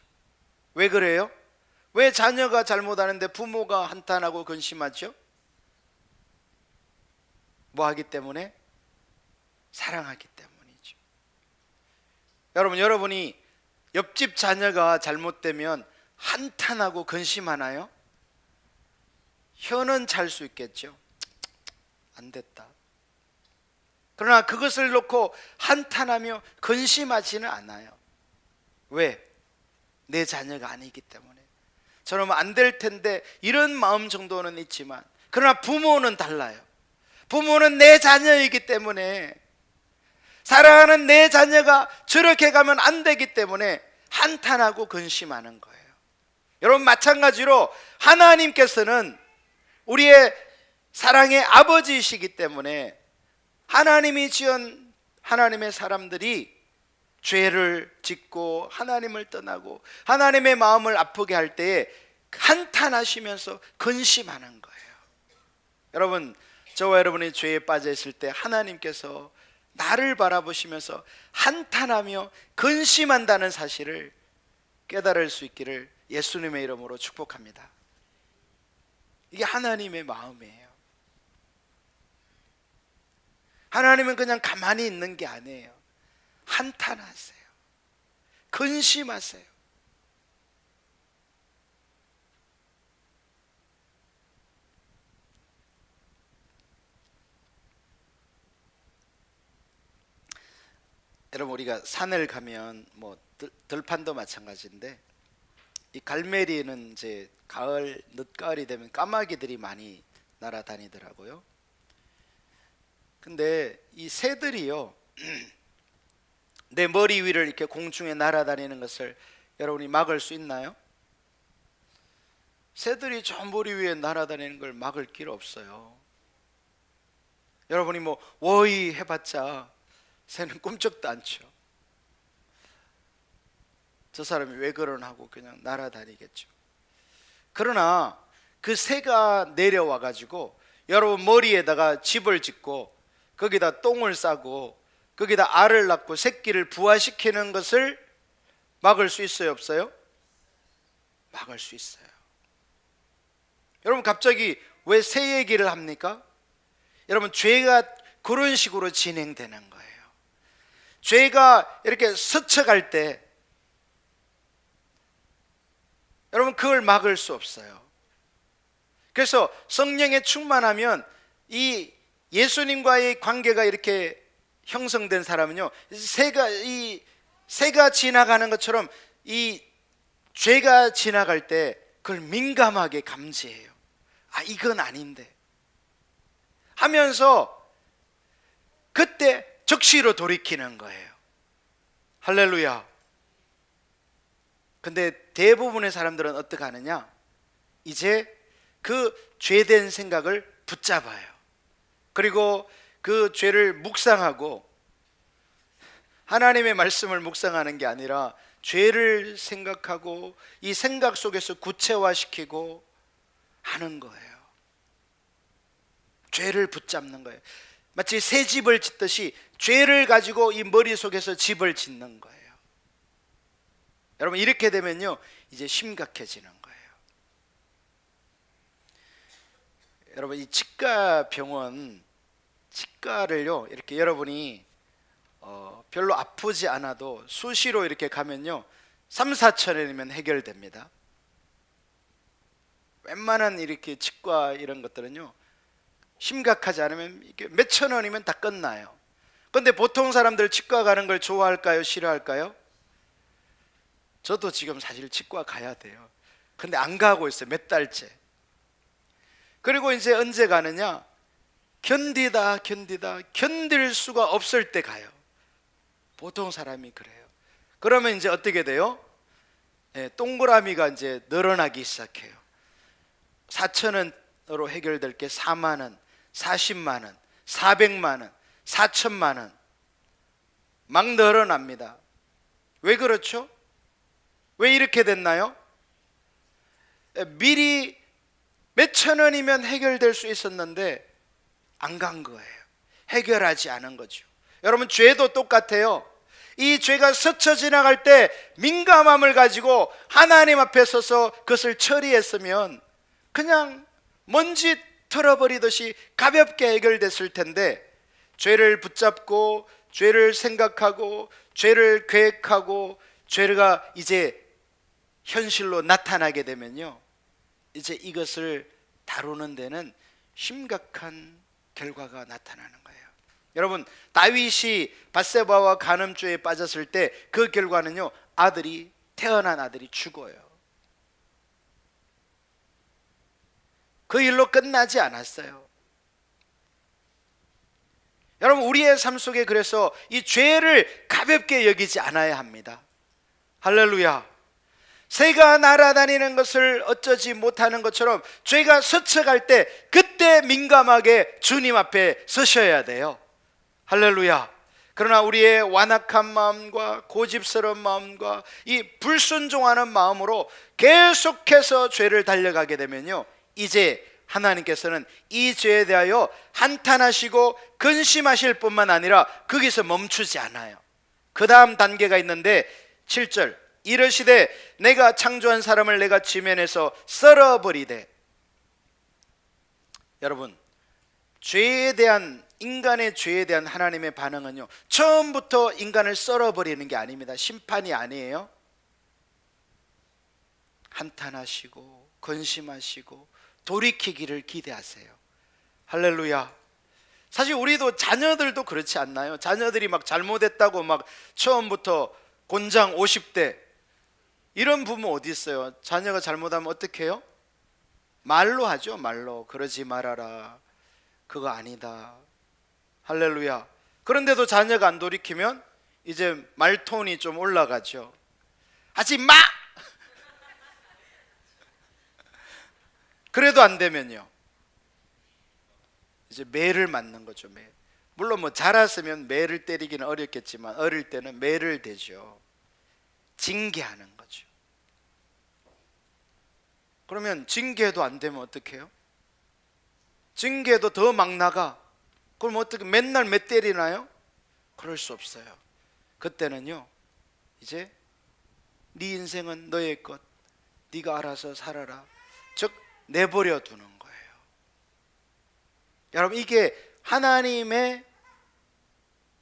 S1: 왜 그래요? 왜 자녀가 잘못하는데 부모가 한탄하고 근심하죠? 뭐 하기 때문에? 사랑하기 때문이죠. 여러분, 여러분이 옆집 자녀가 잘못되면 한탄하고 근심하나요? 혀는 잘 수 있겠죠. 안 됐다. 그러나 그것을 놓고 한탄하며 근심하지는 않아요. 왜? 내 자녀가 아니기 때문에. 저러면 안 될 텐데, 이런 마음 정도는 있지만, 그러나 부모는 달라요. 부모는 내 자녀이기 때문에, 사랑하는 내 자녀가 저렇게 가면 안 되기 때문에 한탄하고 근심하는 거예요. 여러분, 마찬가지로 하나님께서는 우리의 사랑의 아버지이시기 때문에 하나님이 지은 하나님의 사람들이 죄를 짓고 하나님을 떠나고 하나님의 마음을 아프게 할 때에 한탄하시면서 근심하는 거예요. 여러분, 저와 여러분이 죄에 빠져 있을 때 하나님께서 나를 바라보시면서 한탄하며 근심한다는 사실을 깨달을 수 있기를 예수님의 이름으로 축복합니다. 이게 하나님의 마음이에요. 하나님은 그냥 가만히 있는 게 아니에요. 한탄하세요. 근심하세요. 여러분, 우리가 산을 가면 뭐 들판도 마찬가지인데, 이 갈매리는 이제 가을, 늦가을이 되면 까마귀들이 많이 날아다니더라고요. 근데 이 새들이요, 내 머리 위를 이렇게 공중에 날아다니는 것을 여러분이 막을 수 있나요? 새들이 저 머리 위에 날아다니는 걸 막을 길 없어요. 여러분이 뭐 워이 해봤자 새는 꿈쩍도 않죠. 저 사람이 왜 그러나 하고 그냥 날아다니겠죠. 그러나 그 새가 내려와 가지고 여러분 머리에다가 집을 짓고 거기다 똥을 싸고 거기다 알을 낳고 새끼를 부화시키는 것을 막을 수 있어요, 없어요? 막을 수 있어요. 여러분 갑자기 왜 새 얘기를 합니까? 여러분 죄가 그런 식으로 진행되는 거예요. 죄가 이렇게 스쳐갈 때 여러분 그걸 막을 수 없어요. 그래서 성령에 충만하면 이 예수님과의 관계가 이렇게 형성된 사람은요, 새가 지나가는 것처럼 이 죄가 지나갈 때 그걸 민감하게 감지해요. 아, 이건 아닌데 하면서 그때 적시로 돌이키는 거예요. 할렐루야. 근데 대부분의 사람들은 어떻게 하느냐? 이제 그 죄된 생각을 붙잡아요. 그리고 그 죄를 묵상하고 하나님의 말씀을 묵상하는 게 아니라 죄를 생각하고 이 생각 속에서 구체화시키고 하는 거예요. 죄를 붙잡는 거예요. 마치 새 집을 짓듯이 죄를 가지고 이 머릿속에서 집을 짓는 거예요. 여러분 이렇게 되면요 이제 심각해지는 거예요. 여러분 이 치과를요 이렇게 여러분이 별로 아프지 않아도 수시로 이렇게 가면요 3-4천원이면 해결됩니다. 웬만한 이렇게 치과 이런 것들은요 심각하지 않으면 이게 몇천 원이면 다 끝나요. 그런데 보통 사람들 치과 가는 걸 좋아할까요? 싫어할까요? 저도 지금 사실 치과 가야 돼요. 근데 안 가고 있어요. 몇 달째. 그리고 이제 언제 가느냐? 견디다 견딜 수가 없을 때 가요. 보통 사람이 그래요. 그러면 이제 어떻게 돼요? 동그라미가 이제 늘어나기 시작해요. 4천원으로 해결될 게 4만원, 40만원, 400만원, 4천만원 막 늘어납니다. 왜 그렇죠? 왜 이렇게 됐나요? 미리 몇천 원이면 해결될 수 있었는데 안 간 거예요. 해결하지 않은 거죠. 여러분 죄도 똑같아요. 이 죄가 스쳐 지나갈 때 민감함을 가지고 하나님 앞에 서서 그것을 처리했으면 그냥 먼지 털어버리듯이 가볍게 해결됐을 텐데 죄를 붙잡고 죄를 생각하고 죄를 계획하고 죄가 이제 현실로 나타나게 되면요 이제 이것을 다루는 데는 심각한 결과가 나타나는 거예요. 여러분 다윗이 밧세바와 간음죄에 빠졌을 때 그 결과는요 태어난 아들이 죽어요. 그 일로 끝나지 않았어요. 여러분 우리의 삶 속에 그래서 이 죄를 가볍게 여기지 않아야 합니다. 할렐루야. 새가 날아다니는 것을 어쩌지 못하는 것처럼 죄가 스쳐갈 때 그때 민감하게 주님 앞에 서셔야 돼요. 할렐루야. 그러나 우리의 완악한 마음과 고집스러운 마음과 이 불순종하는 마음으로 계속해서 죄를 달려가게 되면요 이제 하나님께서는 이 죄에 대하여 한탄하시고 근심하실 뿐만 아니라 거기서 멈추지 않아요. 그 다음 단계가 있는데 7절 이르시되 내가 창조한 사람을 내가 지면에서 썰어버리되. 여러분 인간의 죄에 대한 하나님의 반응은요 처음부터 인간을 썰어버리는 게 아닙니다. 심판이 아니에요. 한탄하시고 근심하시고 돌이키기를 기대하세요. 할렐루야. 사실 우리도 자녀들도 그렇지 않나요? 자녀들이 막 잘못했다고 막 처음부터 곤장 50대 이런 부모 어디 있어요? 자녀가 잘못하면 어떻게 해요? 말로 하죠. 말로 그러지 말아라, 그거 아니다. 할렐루야. 그런데도 자녀가 안 돌이키면 이제 말톤이 좀 올라가죠. 하지 마! 그래도 안 되면요 이제 매를 맞는 거죠. 매. 물론 뭐 자랐으면 매를 때리기는 어렵겠지만 어릴 때는 매를 대죠. 징계하는 거죠. 그러면 징계도 안 되면 어떻게 해요? 징계도 더 막 나가. 그럼 어떻게 맨날 몇 때리나요? 그럴 수 없어요. 그때는요, 이제 네 인생은 너의 것, 네가 알아서 살아라. 즉 내버려 두는 거예요. 여러분, 이게 하나님의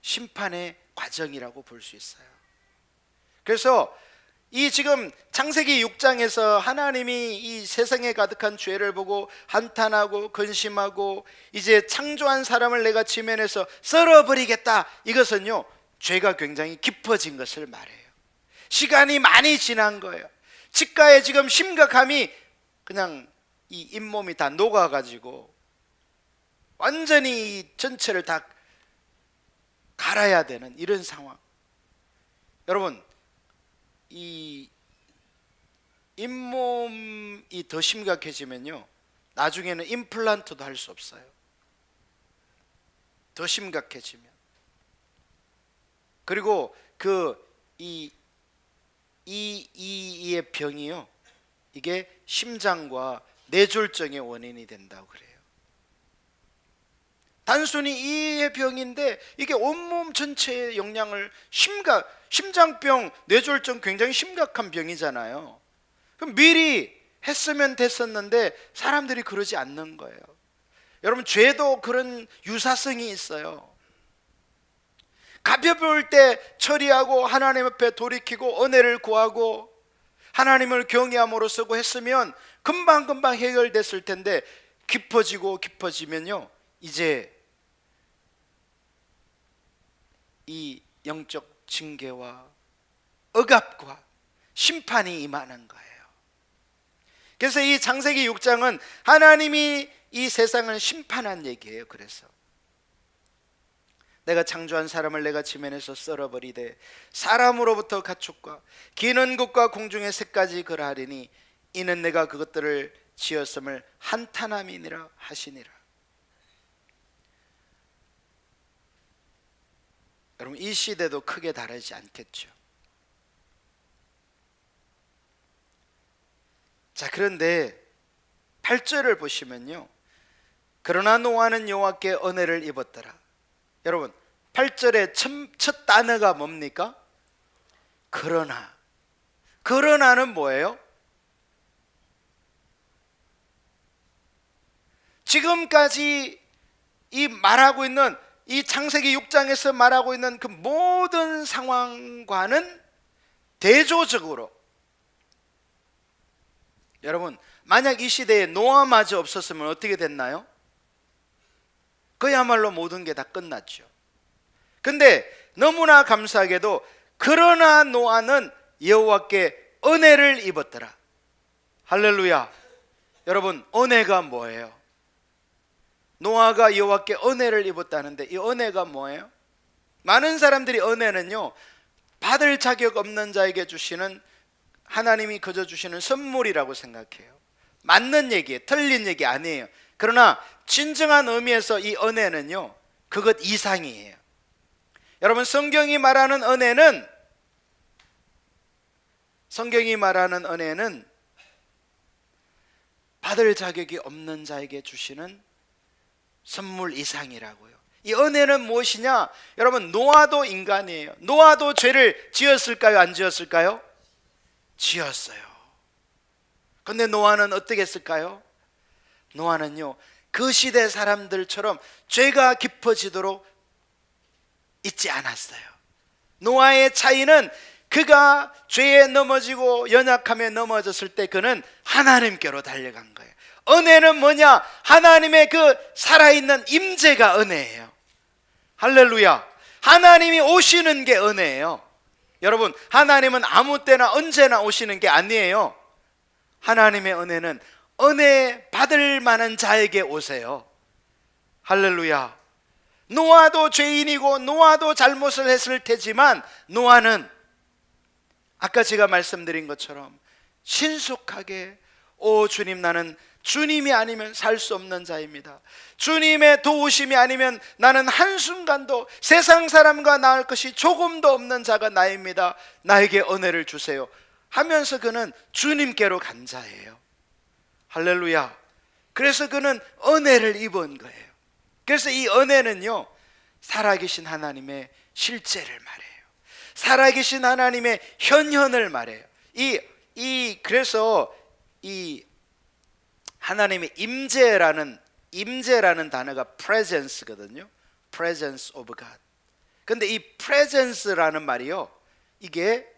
S1: 심판의 과정이라고 볼 수 있어요. 그래서 이 지금 창세기 6장에서 하나님이 이 세상에 가득한 죄를 보고 한탄하고 근심하고 이제 창조한 사람을 내가 지면에서 썰어버리겠다, 이것은요 죄가 굉장히 깊어진 것을 말해요. 시간이 많이 지난 거예요. 치과에 지금 심각함이 그냥 이 잇몸이 다 녹아가지고 완전히 이 전체를 다 갈아야 되는 이런 상황. 여러분, 이 잇몸이 더 심각해지면요 나중에는 임플란트도 할 수 없어요. 더 심각해지면. 그리고 이의 병이요, 이게 심장과 뇌졸중의 원인이 된다고 그래요. 단순히 이의 병인데 이게 온몸 전체의 영향을 심장병, 뇌졸중 굉장히 심각한 병이잖아요. 그럼 미리 했으면 됐었는데 사람들이 그러지 않는 거예요. 여러분, 죄도 그런 유사성이 있어요. 가벼울 때 처리하고 하나님 앞에 돌이키고 은혜를 구하고 하나님을 경외함으로 쓰고 했으면 금방금방 해결됐을 텐데 깊어지면요 이제 이 영적 징계와 억압과 심판이 임하는 거예요. 그래서 이 창세기 6장은 하나님이 이 세상을 심판한 얘기예요. 그래서 내가 창조한 사람을 내가 지면에서 썰어버리되 사람으로부터 가축과 기는 것과 공중의 새까지 그러하리니 이는 내가 그것들을 지었음을 한탄함이니라 하시니라. 여러분, 이 시대도 크게 다르지 않겠죠. 자, 그런데 8절을 보시면요, 그러나 노아는 여호와께 은혜를 입었더라. 여러분, 8절의 첫 단어가 뭡니까? 그러나. 그러나는 뭐예요? 지금까지 이 말하고 있는 이 창세기 6장에서 말하고 있는 그 모든 상황과는 대조적으로, 여러분, 만약 이 시대에 노아마저 없었으면 어떻게 됐나요? 그야말로 모든 게 다 끝났죠. 근데 너무나 감사하게도 그러나 노아는 여호와께 은혜를 입었더라. 할렐루야. 여러분, 은혜가 뭐예요? 노아가 여호와께 은혜를 입었다는데 이 은혜가 뭐예요? 많은 사람들이 은혜는요 받을 자격 없는 자에게 주시는, 하나님이 그저 주시는 선물이라고 생각해요. 맞는 얘기예요. 틀린 얘기 아니에요. 그러나 진정한 의미에서 이 은혜는요 그것 이상이에요. 여러분, 성경이 말하는 은혜는 받을 자격이 없는 자에게 주시는 선물 이상이라고요. 이 은혜는 무엇이냐? 여러분, 노아도 인간이에요. 노아도 죄를 지었을까요? 안 지었을까요? 지었어요. 근데 노아는 어떻게 했을까요? 노아는요 그 시대 사람들처럼 죄가 깊어지도록 있지 않았어요. 노아의 차이는 그가 죄에 넘어지고 연약함에 넘어졌을 때 그는 하나님께로 달려간 거예요. 은혜는 뭐냐? 하나님의 그 살아있는 임재가 은혜예요. 할렐루야. 하나님이 오시는 게 은혜예요. 여러분, 하나님은 아무 때나 언제나 오시는 게 아니에요. 하나님의 은혜는 은혜 받을 만한 자에게 오세요. 할렐루야. 노아도 죄인이고 노아도 잘못을 했을 테지만 노아는 아까 제가 말씀드린 것처럼 신속하게, 오 주님, 나는 주님이 아니면 살 수 없는 자입니다. 주님의 도우심이 아니면 나는 한순간도 세상 사람과 나을 것이 조금도 없는 자가 나입니다. 나에게 은혜를 주세요 하면서 그는 주님께로 간 자예요. 할렐루야. 그래서 그는 은혜를 입은 거예요. 그래서 이 은혜는요, 살아계신 하나님의 실제를 말해요. 살아계신 하나님의 현현을 말해요. 그래서 이 하나님의 임재라는 단어가 presence거든요. presence of God. 근데 이 presence라는 말이요, 이게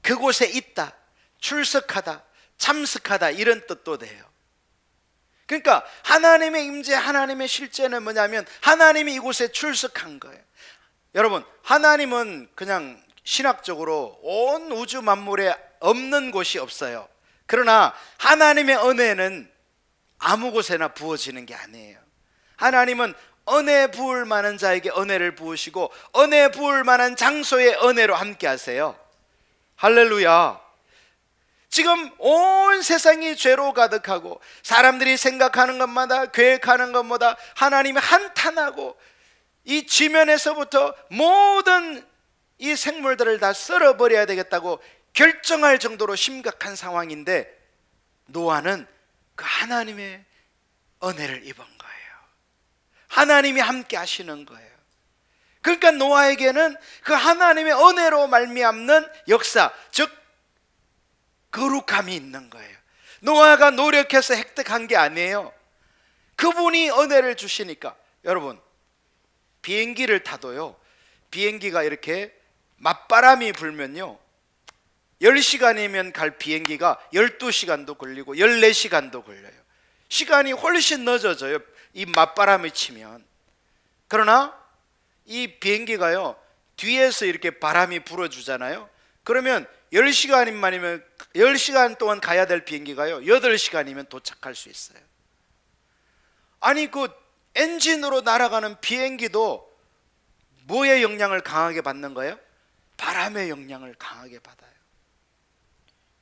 S1: 그곳에 있다, 출석하다, 참석하다, 이런 뜻도 돼요. 그러니까 하나님의 임재, 하나님의 실제는 뭐냐면 하나님이 이곳에 출석한 거예요. 여러분, 하나님은 그냥 신학적으로 온 우주 만물에 없는 곳이 없어요. 그러나 하나님의 은혜는 아무 곳에나 부어지는 게 아니에요. 하나님은 은혜 부을 만한 자에게 은혜를 부으시고 은혜 부을 만한 장소에 은혜로 함께 하세요. 할렐루야. 지금 온 세상이 죄로 가득하고 사람들이 생각하는 것마다, 계획하는 것마다 하나님이 한탄하고 이 지면에서부터 모든 이 생물들을 다 썰어버려야 되겠다고 결정할 정도로 심각한 상황인데, 노아는 그 하나님의 은혜를 입은 거예요. 하나님이 함께 하시는 거예요. 그러니까 노아에게는 그 하나님의 은혜로 말미암는 역사, 즉 거룩함이 있는 거예요. 노아가 노력해서 획득한 게 아니에요. 그분이 은혜를 주시니까. 여러분, 비행기를 타도요, 비행기가 이렇게 맞바람이 불면요, 10시간이면 갈 비행기가 12시간도 걸리고 14시간도 걸려요. 시간이 훨씬 늦어져요, 이 맞바람이 치면. 그러나 이 비행기가요, 뒤에서 이렇게 바람이 불어주잖아요. 그러면 10시간 동안 가야 될 비행기가요, 8시간이면 도착할 수 있어요. 아니, 그 엔진으로 날아가는 비행기도 뭐의 영향을 강하게 받는 거예요? 바람의 영향을 강하게 받아요.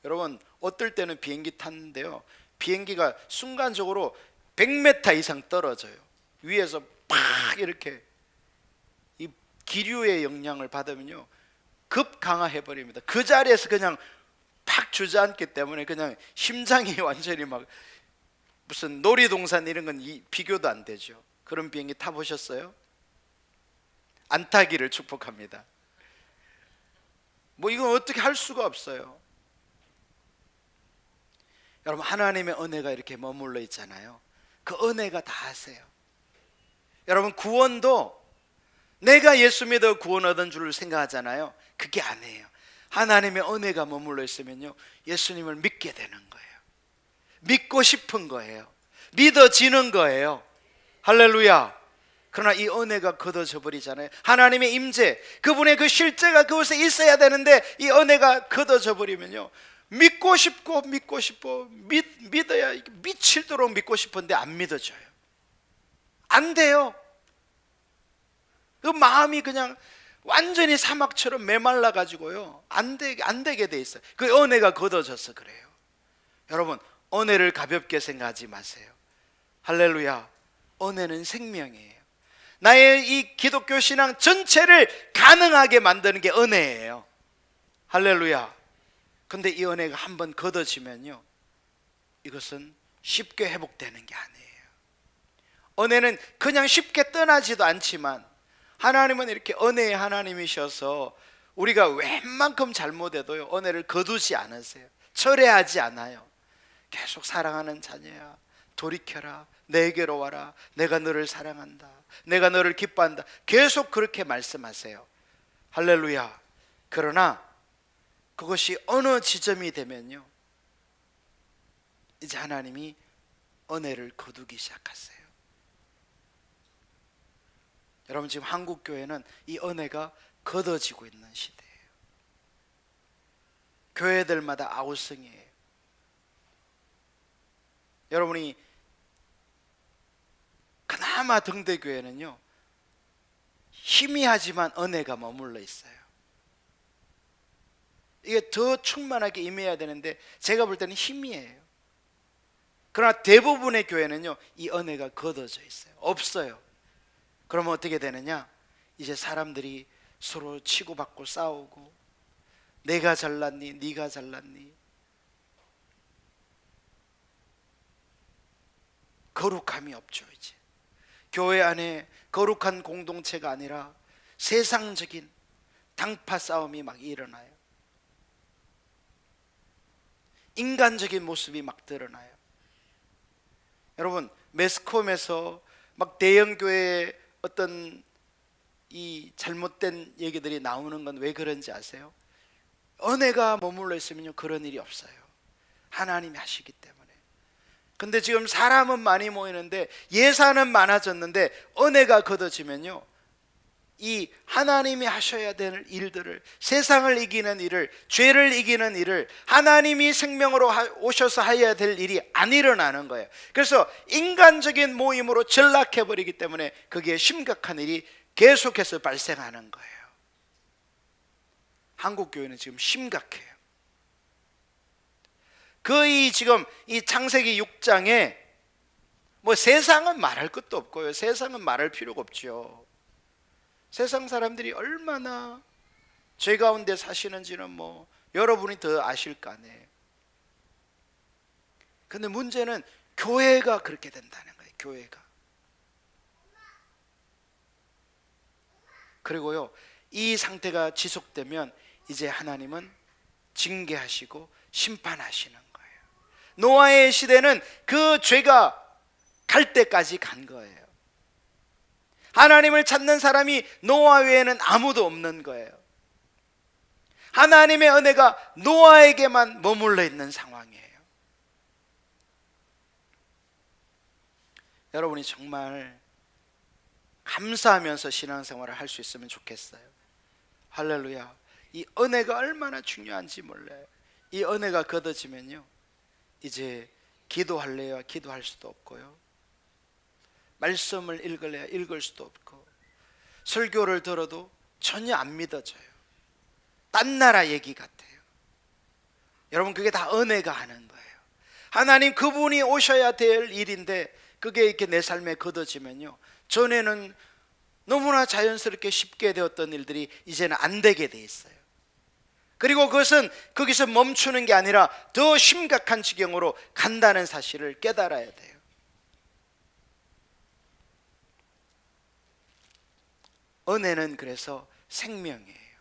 S1: 여러분, 어떨 때는 비행기 탔는데요, 비행기가 순간적으로 100m 이상 떨어져요. 위에서 팍 이렇게 이 기류의 영향을 받으면요, 급 강화해버립니다. 그 자리에서 그냥 팍 주저앉기 때문에 그냥 심장이 완전히 막 무슨 놀이동산 이런 건 비교도 안 되죠. 그런 비행기 타보셨어요? 안 타기를 축복합니다. 뭐 이건 어떻게 할 수가 없어요. 여러분, 하나님의 은혜가 이렇게 머물러 있잖아요. 그 은혜가 다 하세요. 여러분, 구원도 내가 예수 믿어 구원 얻은 줄 생각하잖아요. 그게 아니에요. 하나님의 은혜가 머물러 있으면요, 예수님을 믿게 되는 거예요. 믿고 싶은 거예요. 믿어지는 거예요. 할렐루야. 그러나 이 은혜가 걷어져 버리잖아요. 하나님의 임재, 그분의 그 실제가 그곳에 있어야 되는데 이 은혜가 걷어져 버리면요, 믿고 싶고 믿어야 미치도록 믿고 싶은데 안 믿어져요. 안 돼요. 그 마음이 그냥 완전히 사막처럼 메말라 가지고요, 안 되게 돼 있어요. 그 은혜가 걷어져서 그래요. 여러분, 은혜를 가볍게 생각하지 마세요. 할렐루야. 은혜는 생명이에요. 나의 이 기독교 신앙 전체를 가능하게 만드는 게 은혜예요. 할렐루야. 근데 이 은혜가 한번 걷어지면요, 이것은 쉽게 회복되는 게 아니에요. 은혜는 그냥 쉽게 떠나지도 않지만 하나님은 이렇게 은혜의 하나님이셔서 우리가 웬만큼 잘못해도요, 은혜를 거두지 않으세요. 철회하지 않아요. 계속 사랑하는 자녀야, 돌이켜라, 내게로 와라, 내가 너를 사랑한다, 내가 너를 기뻐한다, 계속 그렇게 말씀하세요. 할렐루야. 그러나 그것이 어느 지점이 되면요, 이제 하나님이 은혜를 거두기 시작하세요. 여러분, 지금 한국교회는 이 은혜가 걷어지고 있는 시대예요. 교회들마다 아우성이에요. 여러분이 그나마 등대교회는요, 희미하지만 은혜가 머물러 있어요. 이게 더 충만하게 임해야 되는데 제가 볼 때는 희미해요. 그러나 대부분의 교회는요, 이 은혜가 걷어져 있어요. 없어요. 그러면 어떻게 되느냐? 이제 사람들이 서로 치고받고 싸우고, 내가 잘났니? 네가 잘났니? 거룩함이 없죠. 이제 교회 안에 거룩한 공동체가 아니라 세상적인 당파 싸움이 막 일어나요. 인간적인 모습이 막 드러나요. 여러분, 매스컴에서 막 대형 교회의 어떤 이 잘못된 얘기들이 나오는 건 왜 그런지 아세요? 은혜가 머물러 있으면요 그런 일이 없어요. 하나님이 하시기 때문에. 근데 지금 사람은 많이 모이는데 예산은 많아졌는데 은혜가 걷어지면요 이 하나님이 하셔야 될 일들을, 세상을 이기는 일을, 죄를 이기는 일을 하나님이 생명으로 오셔서 해야 될 일이 안 일어나는 거예요. 그래서 인간적인 모임으로 전락해버리기 때문에 그게 심각한 일이 계속해서 발생하는 거예요. 한국 교회는 지금 심각해요. 거의 지금 이 창세기 6장에 뭐 세상은 말할 것도 없고요, 세상은 말할 필요가 없죠. 세상 사람들이 얼마나 죄 가운데 사시는지는 뭐 여러분이 더 아실 거 아니에요. 근데 문제는 교회가 그렇게 된다는 거예요. 교회가. 그리고요 이 상태가 지속되면 이제 하나님은 징계하시고 심판하시는 거예요. 노아의 시대는 그 죄가 갈 때까지 간 거예요. 하나님을 찾는 사람이 노아 외에는 아무도 없는 거예요. 하나님의 은혜가 노아에게만 머물러 있는 상황이에요. 여러분이 정말 감사하면서 신앙생활을 할 수 있으면 좋겠어요. 할렐루야. 이 은혜가 얼마나 중요한지 몰라요. 이 은혜가 걷어지면요 이제 기도할래야 기도할 수도 없고요, 말씀을 읽을래야 읽을 수도 없고, 설교를 들어도 전혀 안 믿어져요. 딴 나라 얘기 같아요. 여러분, 그게 다 은혜가 하는 거예요. 하나님 그분이 오셔야 될 일인데 그게 이렇게 내 삶에 걷어지면요 전에는 너무나 자연스럽게 쉽게 되었던 일들이 이제는 안 되게 돼 있어요. 그리고 그것은 거기서 멈추는 게 아니라 더 심각한 지경으로 간다는 사실을 깨달아야 돼요. 은혜는 그래서 생명이에요.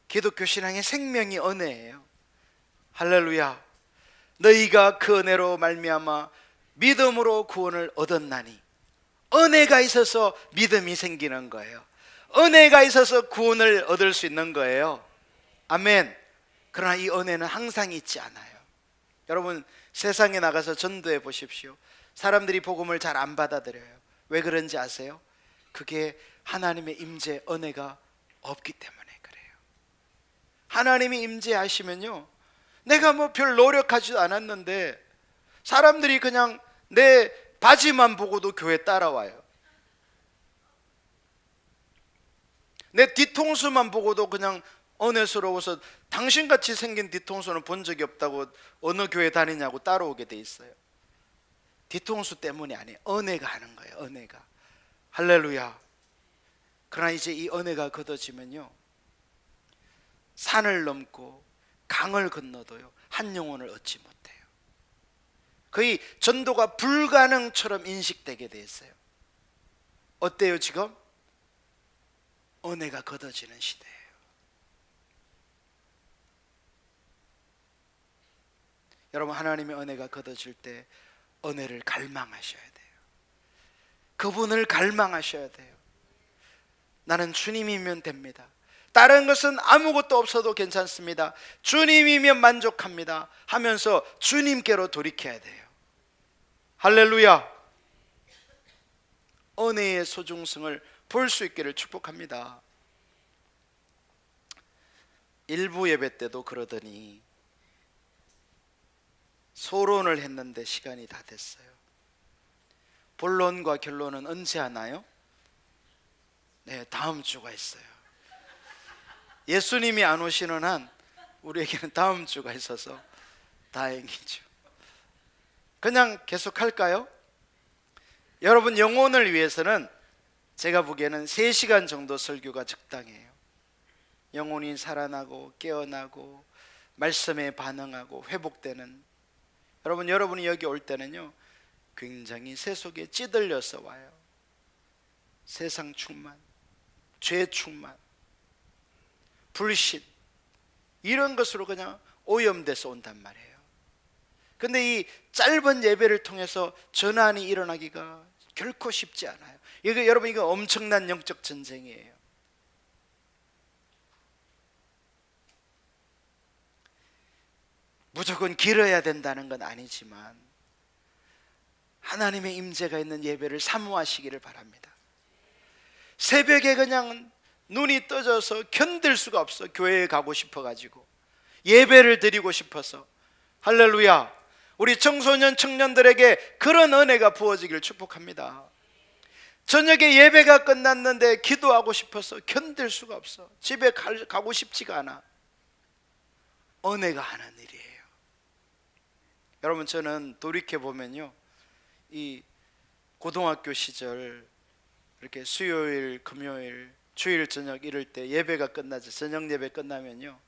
S1: 기독교 신앙의 생명이 은혜예요. 할렐루야. 너희가 그 은혜로 말미암아 믿음으로 구원을 얻었나니. 은혜가 있어서 믿음이 생기는 거예요. 은혜가 있어서 구원을 얻을 수 있는 거예요. 아멘. 그러나 이 은혜는 항상 있지 않아요. 여러분, 세상에 나가서 전도해 보십시오. 사람들이 복음을 잘 안 받아들여요. 왜 그런지 아세요? 그게 하나님의 임재, 은혜가 없기 때문에 그래요. 하나님이 임재하시면요 내가 뭐 별 노력하지도 않았는데 사람들이 그냥 내 바지만 보고도 교회 따라와요. 내 뒤통수만 보고도 그냥 은혜스러워서 당신같이 생긴 뒤통수는 본 적이 없다고 어느 교회 다니냐고 따라오게 돼 있어요. 뒤통수 때문이 아니에요. 은혜가 하는 거예요. 은혜가. 할렐루야. 그러나 이제 이 은혜가 걷어지면요 산을 넘고 강을 건너도요 한 영혼을 얻지 못해요. 거의 전도가 불가능처럼 인식되게 돼 있어요. 어때요 지금? 은혜가 걷어지는 시대예요. 여러분, 하나님의 은혜가 걷어질 때 은혜를 갈망하셔야 돼요. 그분을 갈망하셔야 돼요. 나는 주님이면 됩니다. 다른 것은 아무것도 없어도 괜찮습니다. 주님이면 만족합니다 하면서 주님께로 돌이켜야 돼요. 할렐루야. 은혜의 소중성을 볼 수 있기를 축복합니다. 일부 예배 때도 그러더니 소론을 했는데 시간이 다 됐어요. 본론과 결론은 언제 하나요? 네, 다음 주가 있어요. 예수님이 안 오시는 한 우리에게는 다음 주가 있어서 다행이죠. 그냥 계속 할까요? 여러분, 영혼을 위해서는 제가 보기에는 3시간 정도 설교가 적당해요. 영혼이 살아나고 깨어나고 말씀에 반응하고 회복되는. 여러분이 여기 올 때는요 굉장히 새 속에 찌들려서 와요. 세상 충만, 죄 충만, 불신, 이런 것으로 그냥 오염돼서 온단 말이에요. 근데 이 짧은 예배를 통해서 전환이 일어나기가 결코 쉽지 않아요. 여러분, 이거 엄청난 영적 전쟁이에요. 무조건 길어야 된다는 건 아니지만 하나님의 임재가 있는 예배를 사모하시기를 바랍니다. 새벽에 그냥 눈이 떠져서 견딜 수가 없어. 교회에 가고 싶어가지고 예배를 드리고 싶어서. 할렐루야. 우리 청소년 청년들에게 그런 은혜가 부어지길 축복합니다. 저녁에 예배가 끝났는데 기도하고 싶어서 견딜 수가 없어. 집에 가고 싶지가 않아. 은혜가 하는 일이에요. 여러분, 저는 돌이켜보면요, 이 고등학교 시절 이렇게 수요일, 금요일, 주일 저녁 이럴 때 예배가 끝나죠. 저녁 예배 끝나면요,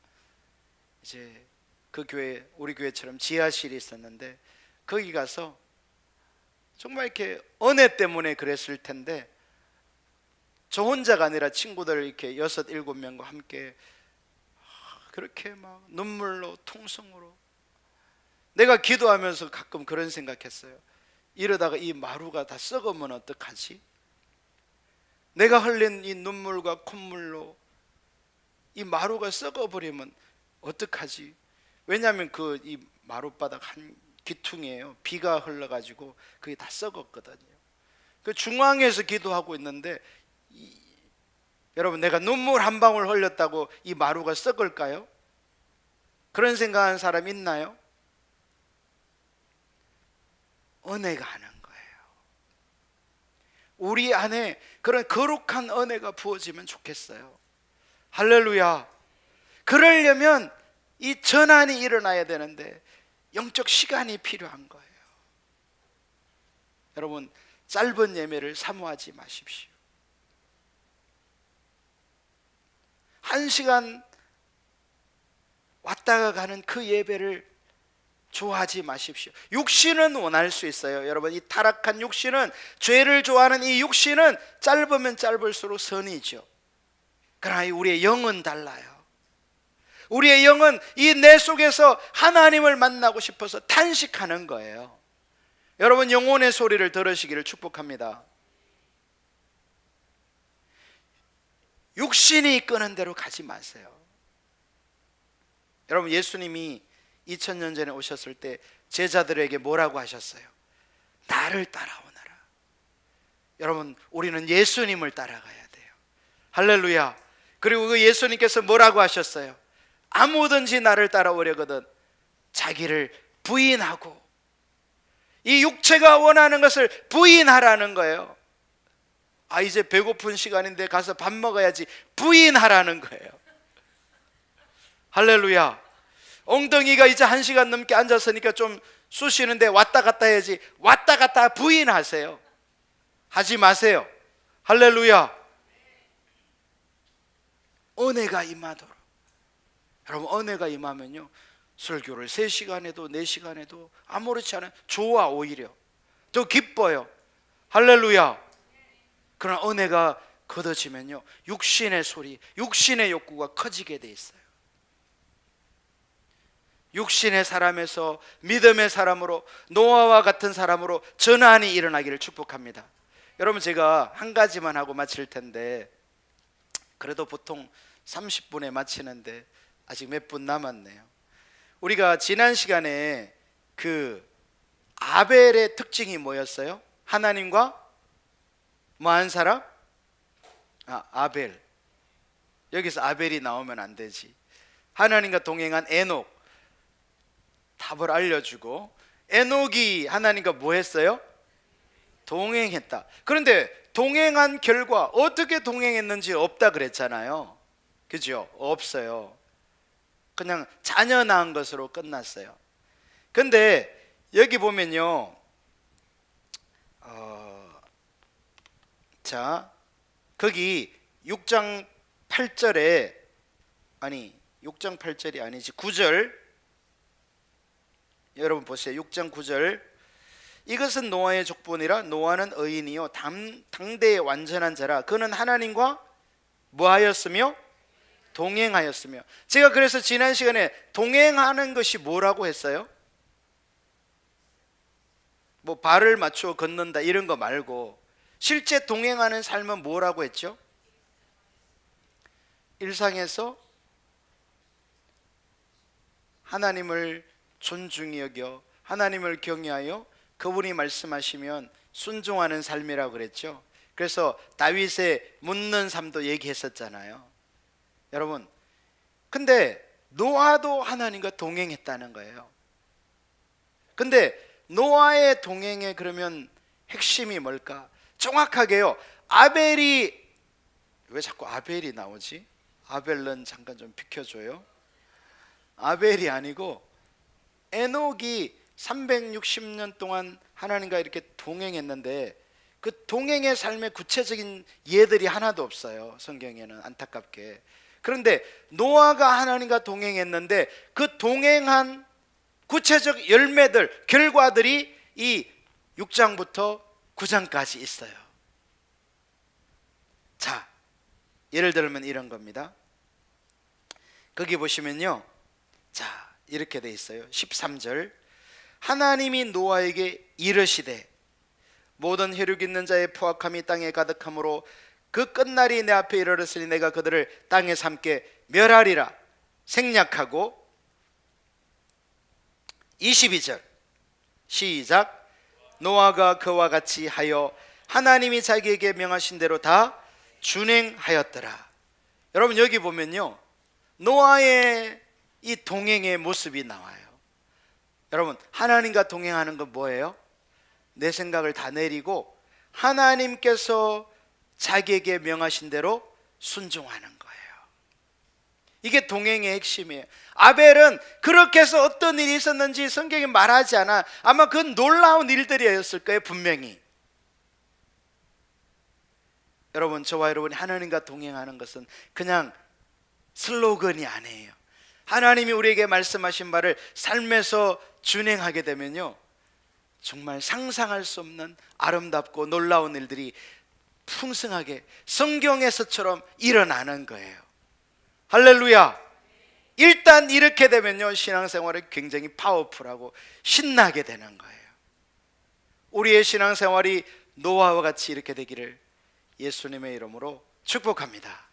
S1: 이제 그 교회, 우리 교회처럼 지하실이 있었는데 거기 가서 정말 이렇게 은혜 때문에 그랬을 텐데 저 혼자가 아니라 친구들 이렇게 6, 7명과 함께 그렇게 막 눈물로 통성으로, 내가 기도하면서 가끔 그런 생각했어요. 이러다가 이 마루가 다 썩으면 어떡하지? 내가 흘린 이 눈물과 콧물로 이 마루가 썩어버리면 어떡하지? 왜냐하면 그 이 마룻바닥 한 기퉁이에요. 비가 흘러가지고 그게 다 썩었거든요. 그 중앙에서 기도하고 있는데 여러분, 내가 눈물 한 방울 흘렸다고 이 마루가 썩을까요? 그런 생각하는 사람 있나요? 은혜가 하는 거예요. 우리 안에 그런 거룩한 은혜가 부어지면 좋겠어요. 할렐루야. 그러려면 이 전환이 일어나야 되는데 영적 시간이 필요한 거예요. 여러분, 짧은 예배를 사모하지 마십시오. 1시간 왔다가 가는 그 예배를 좋아하지 마십시오. 육신은 원할 수 있어요. 여러분, 이 타락한 육신은, 죄를 좋아하는 이 육신은 짧으면 짧을수록 선이죠. 그러나 우리의 영은 달라요. 우리의 영은 이 내 속에서 하나님을 만나고 싶어서 탄식하는 거예요. 여러분, 영혼의 소리를 들으시기를 축복합니다. 육신이 이끄는 대로 가지 마세요. 여러분, 예수님이 2000년 전에 오셨을 때 제자들에게 뭐라고 하셨어요? 나를 따라오너라. 여러분, 우리는 예수님을 따라가야 돼요. 할렐루야. 그리고 그 예수님께서 뭐라고 하셨어요? 아무든지 나를 따라오려거든 자기를 부인하고, 이 육체가 원하는 것을 부인하라는 거예요. 아, 이제 배고픈 시간인데 가서 밥 먹어야지, 부인하라는 거예요. 할렐루야. 엉덩이가 이제 1시간 넘게 앉았으니까 좀 쑤시는데 왔다 갔다 해야지, 왔다 갔다 부인하세요. 하지 마세요. 할렐루야. 은혜가 임하도록. 여러분, 은혜가 임하면요, 설교를 3시간 해도 4시간 해도 아무렇지 않아요. 좋아, 오히려 더 기뻐요. 할렐루야. 그러나 은혜가 걷어지면요, 육신의 소리, 육신의 욕구가 커지게 돼 있어요. 육신의 사람에서 믿음의 사람으로, 노아와 같은 사람으로 전환이 일어나기를 축복합니다. 여러분, 제가 한 가지만 하고 마칠 텐데, 그래도 보통 30분에 마치는데 아직 몇 분 남았네요. 우리가 지난 시간에 그 아벨의 특징이 뭐였어요? 하나님과 뭐 한 사람? 아벨. 여기서 아벨이 나오면 안 되지. 하나님과 동행한 에녹. 답을 알려주고, 에녹이 하나님과 뭐 했어요? 동행했다. 그런데 동행한 결과 어떻게 동행했는지 없다 그랬잖아요. 그죠? 없어요. 그냥 자녀 낳은 것으로 끝났어요. 근데 여기 보면요, 자, 거기 6장 8절에, 아니 6장 8절이 아니지, 9절 여러분 보세요. 6장 9절, 이것은 노아의 족보니라. 노아는 의인이요 당대의 완전한 자라. 그는 하나님과 뭐하였으며 동행하였으며. 제가 그래서 지난 시간에 동행하는 것이 뭐라고 했어요? 뭐 발을 맞추어 걷는다 이런 거 말고 실제 동행하는 삶은 뭐라고 했죠? 일상에서 하나님을 존중히 여겨 하나님을 경외하여 그분이 말씀하시면 순종하는 삶이라고 그랬죠. 그래서 다윗의 묻는 삶도 얘기했었잖아요. 여러분, 근데 노아도 하나님과 동행했다는 거예요. 근데 노아의 동행에 그러면 핵심이 뭘까? 정확하게요, 아벨이, 왜 자꾸 아벨이 나오지? 아벨은 잠깐 좀 비켜줘요. 아벨이 아니고 에녹이 360년 동안 하나님과 이렇게 동행했는데 그 동행의 삶의 구체적인 예들이 하나도 없어요, 성경에는, 안타깝게. 그런데 노아가 하나님과 동행했는데 그 동행한 구체적 열매들, 결과들이 이 6장부터 9장까지 있어요. 자, 예를 들면 이런 겁니다. 거기 보시면요, 자, 이렇게 돼 있어요. 13절, 하나님이 노아에게 이르시되 모든 혈육 있는 자의 포악함이 땅에 가득함으로 그 끝날이 내 앞에 이르렀으니 내가 그들을 땅에서 함께 멸하리라. 생략하고 22절 시작. 노아가 그와 같이 하여 하나님이 자기에게 명하신 대로 다 준행하였더라. 여러분, 여기 보면요, 노아의 이 동행의 모습이 나와요. 여러분, 하나님과 동행하는 건 뭐예요? 내 생각을 다 내리고 하나님께서 자기에게 명하신 대로 순종하는 거예요. 이게 동행의 핵심이에요. 아벨은 그렇게 해서 어떤 일이 있었는지 성경이 말하지 않아. 아마 그건 놀라운 일들이었을 거예요, 분명히. 여러분, 저와 여러분이 하나님과 동행하는 것은 그냥 슬로건이 아니에요. 하나님이 우리에게 말씀하신 바를 삶에서 준행하게 되면요, 정말 상상할 수 없는 아름답고 놀라운 일들이 풍성하게 성경에서처럼 일어나는 거예요. 할렐루야. 일단 이렇게 되면요, 신앙생활이 굉장히 파워풀하고 신나게 되는 거예요. 우리의 신앙생활이 노아와 같이 이렇게 되기를 예수님의 이름으로 축복합니다.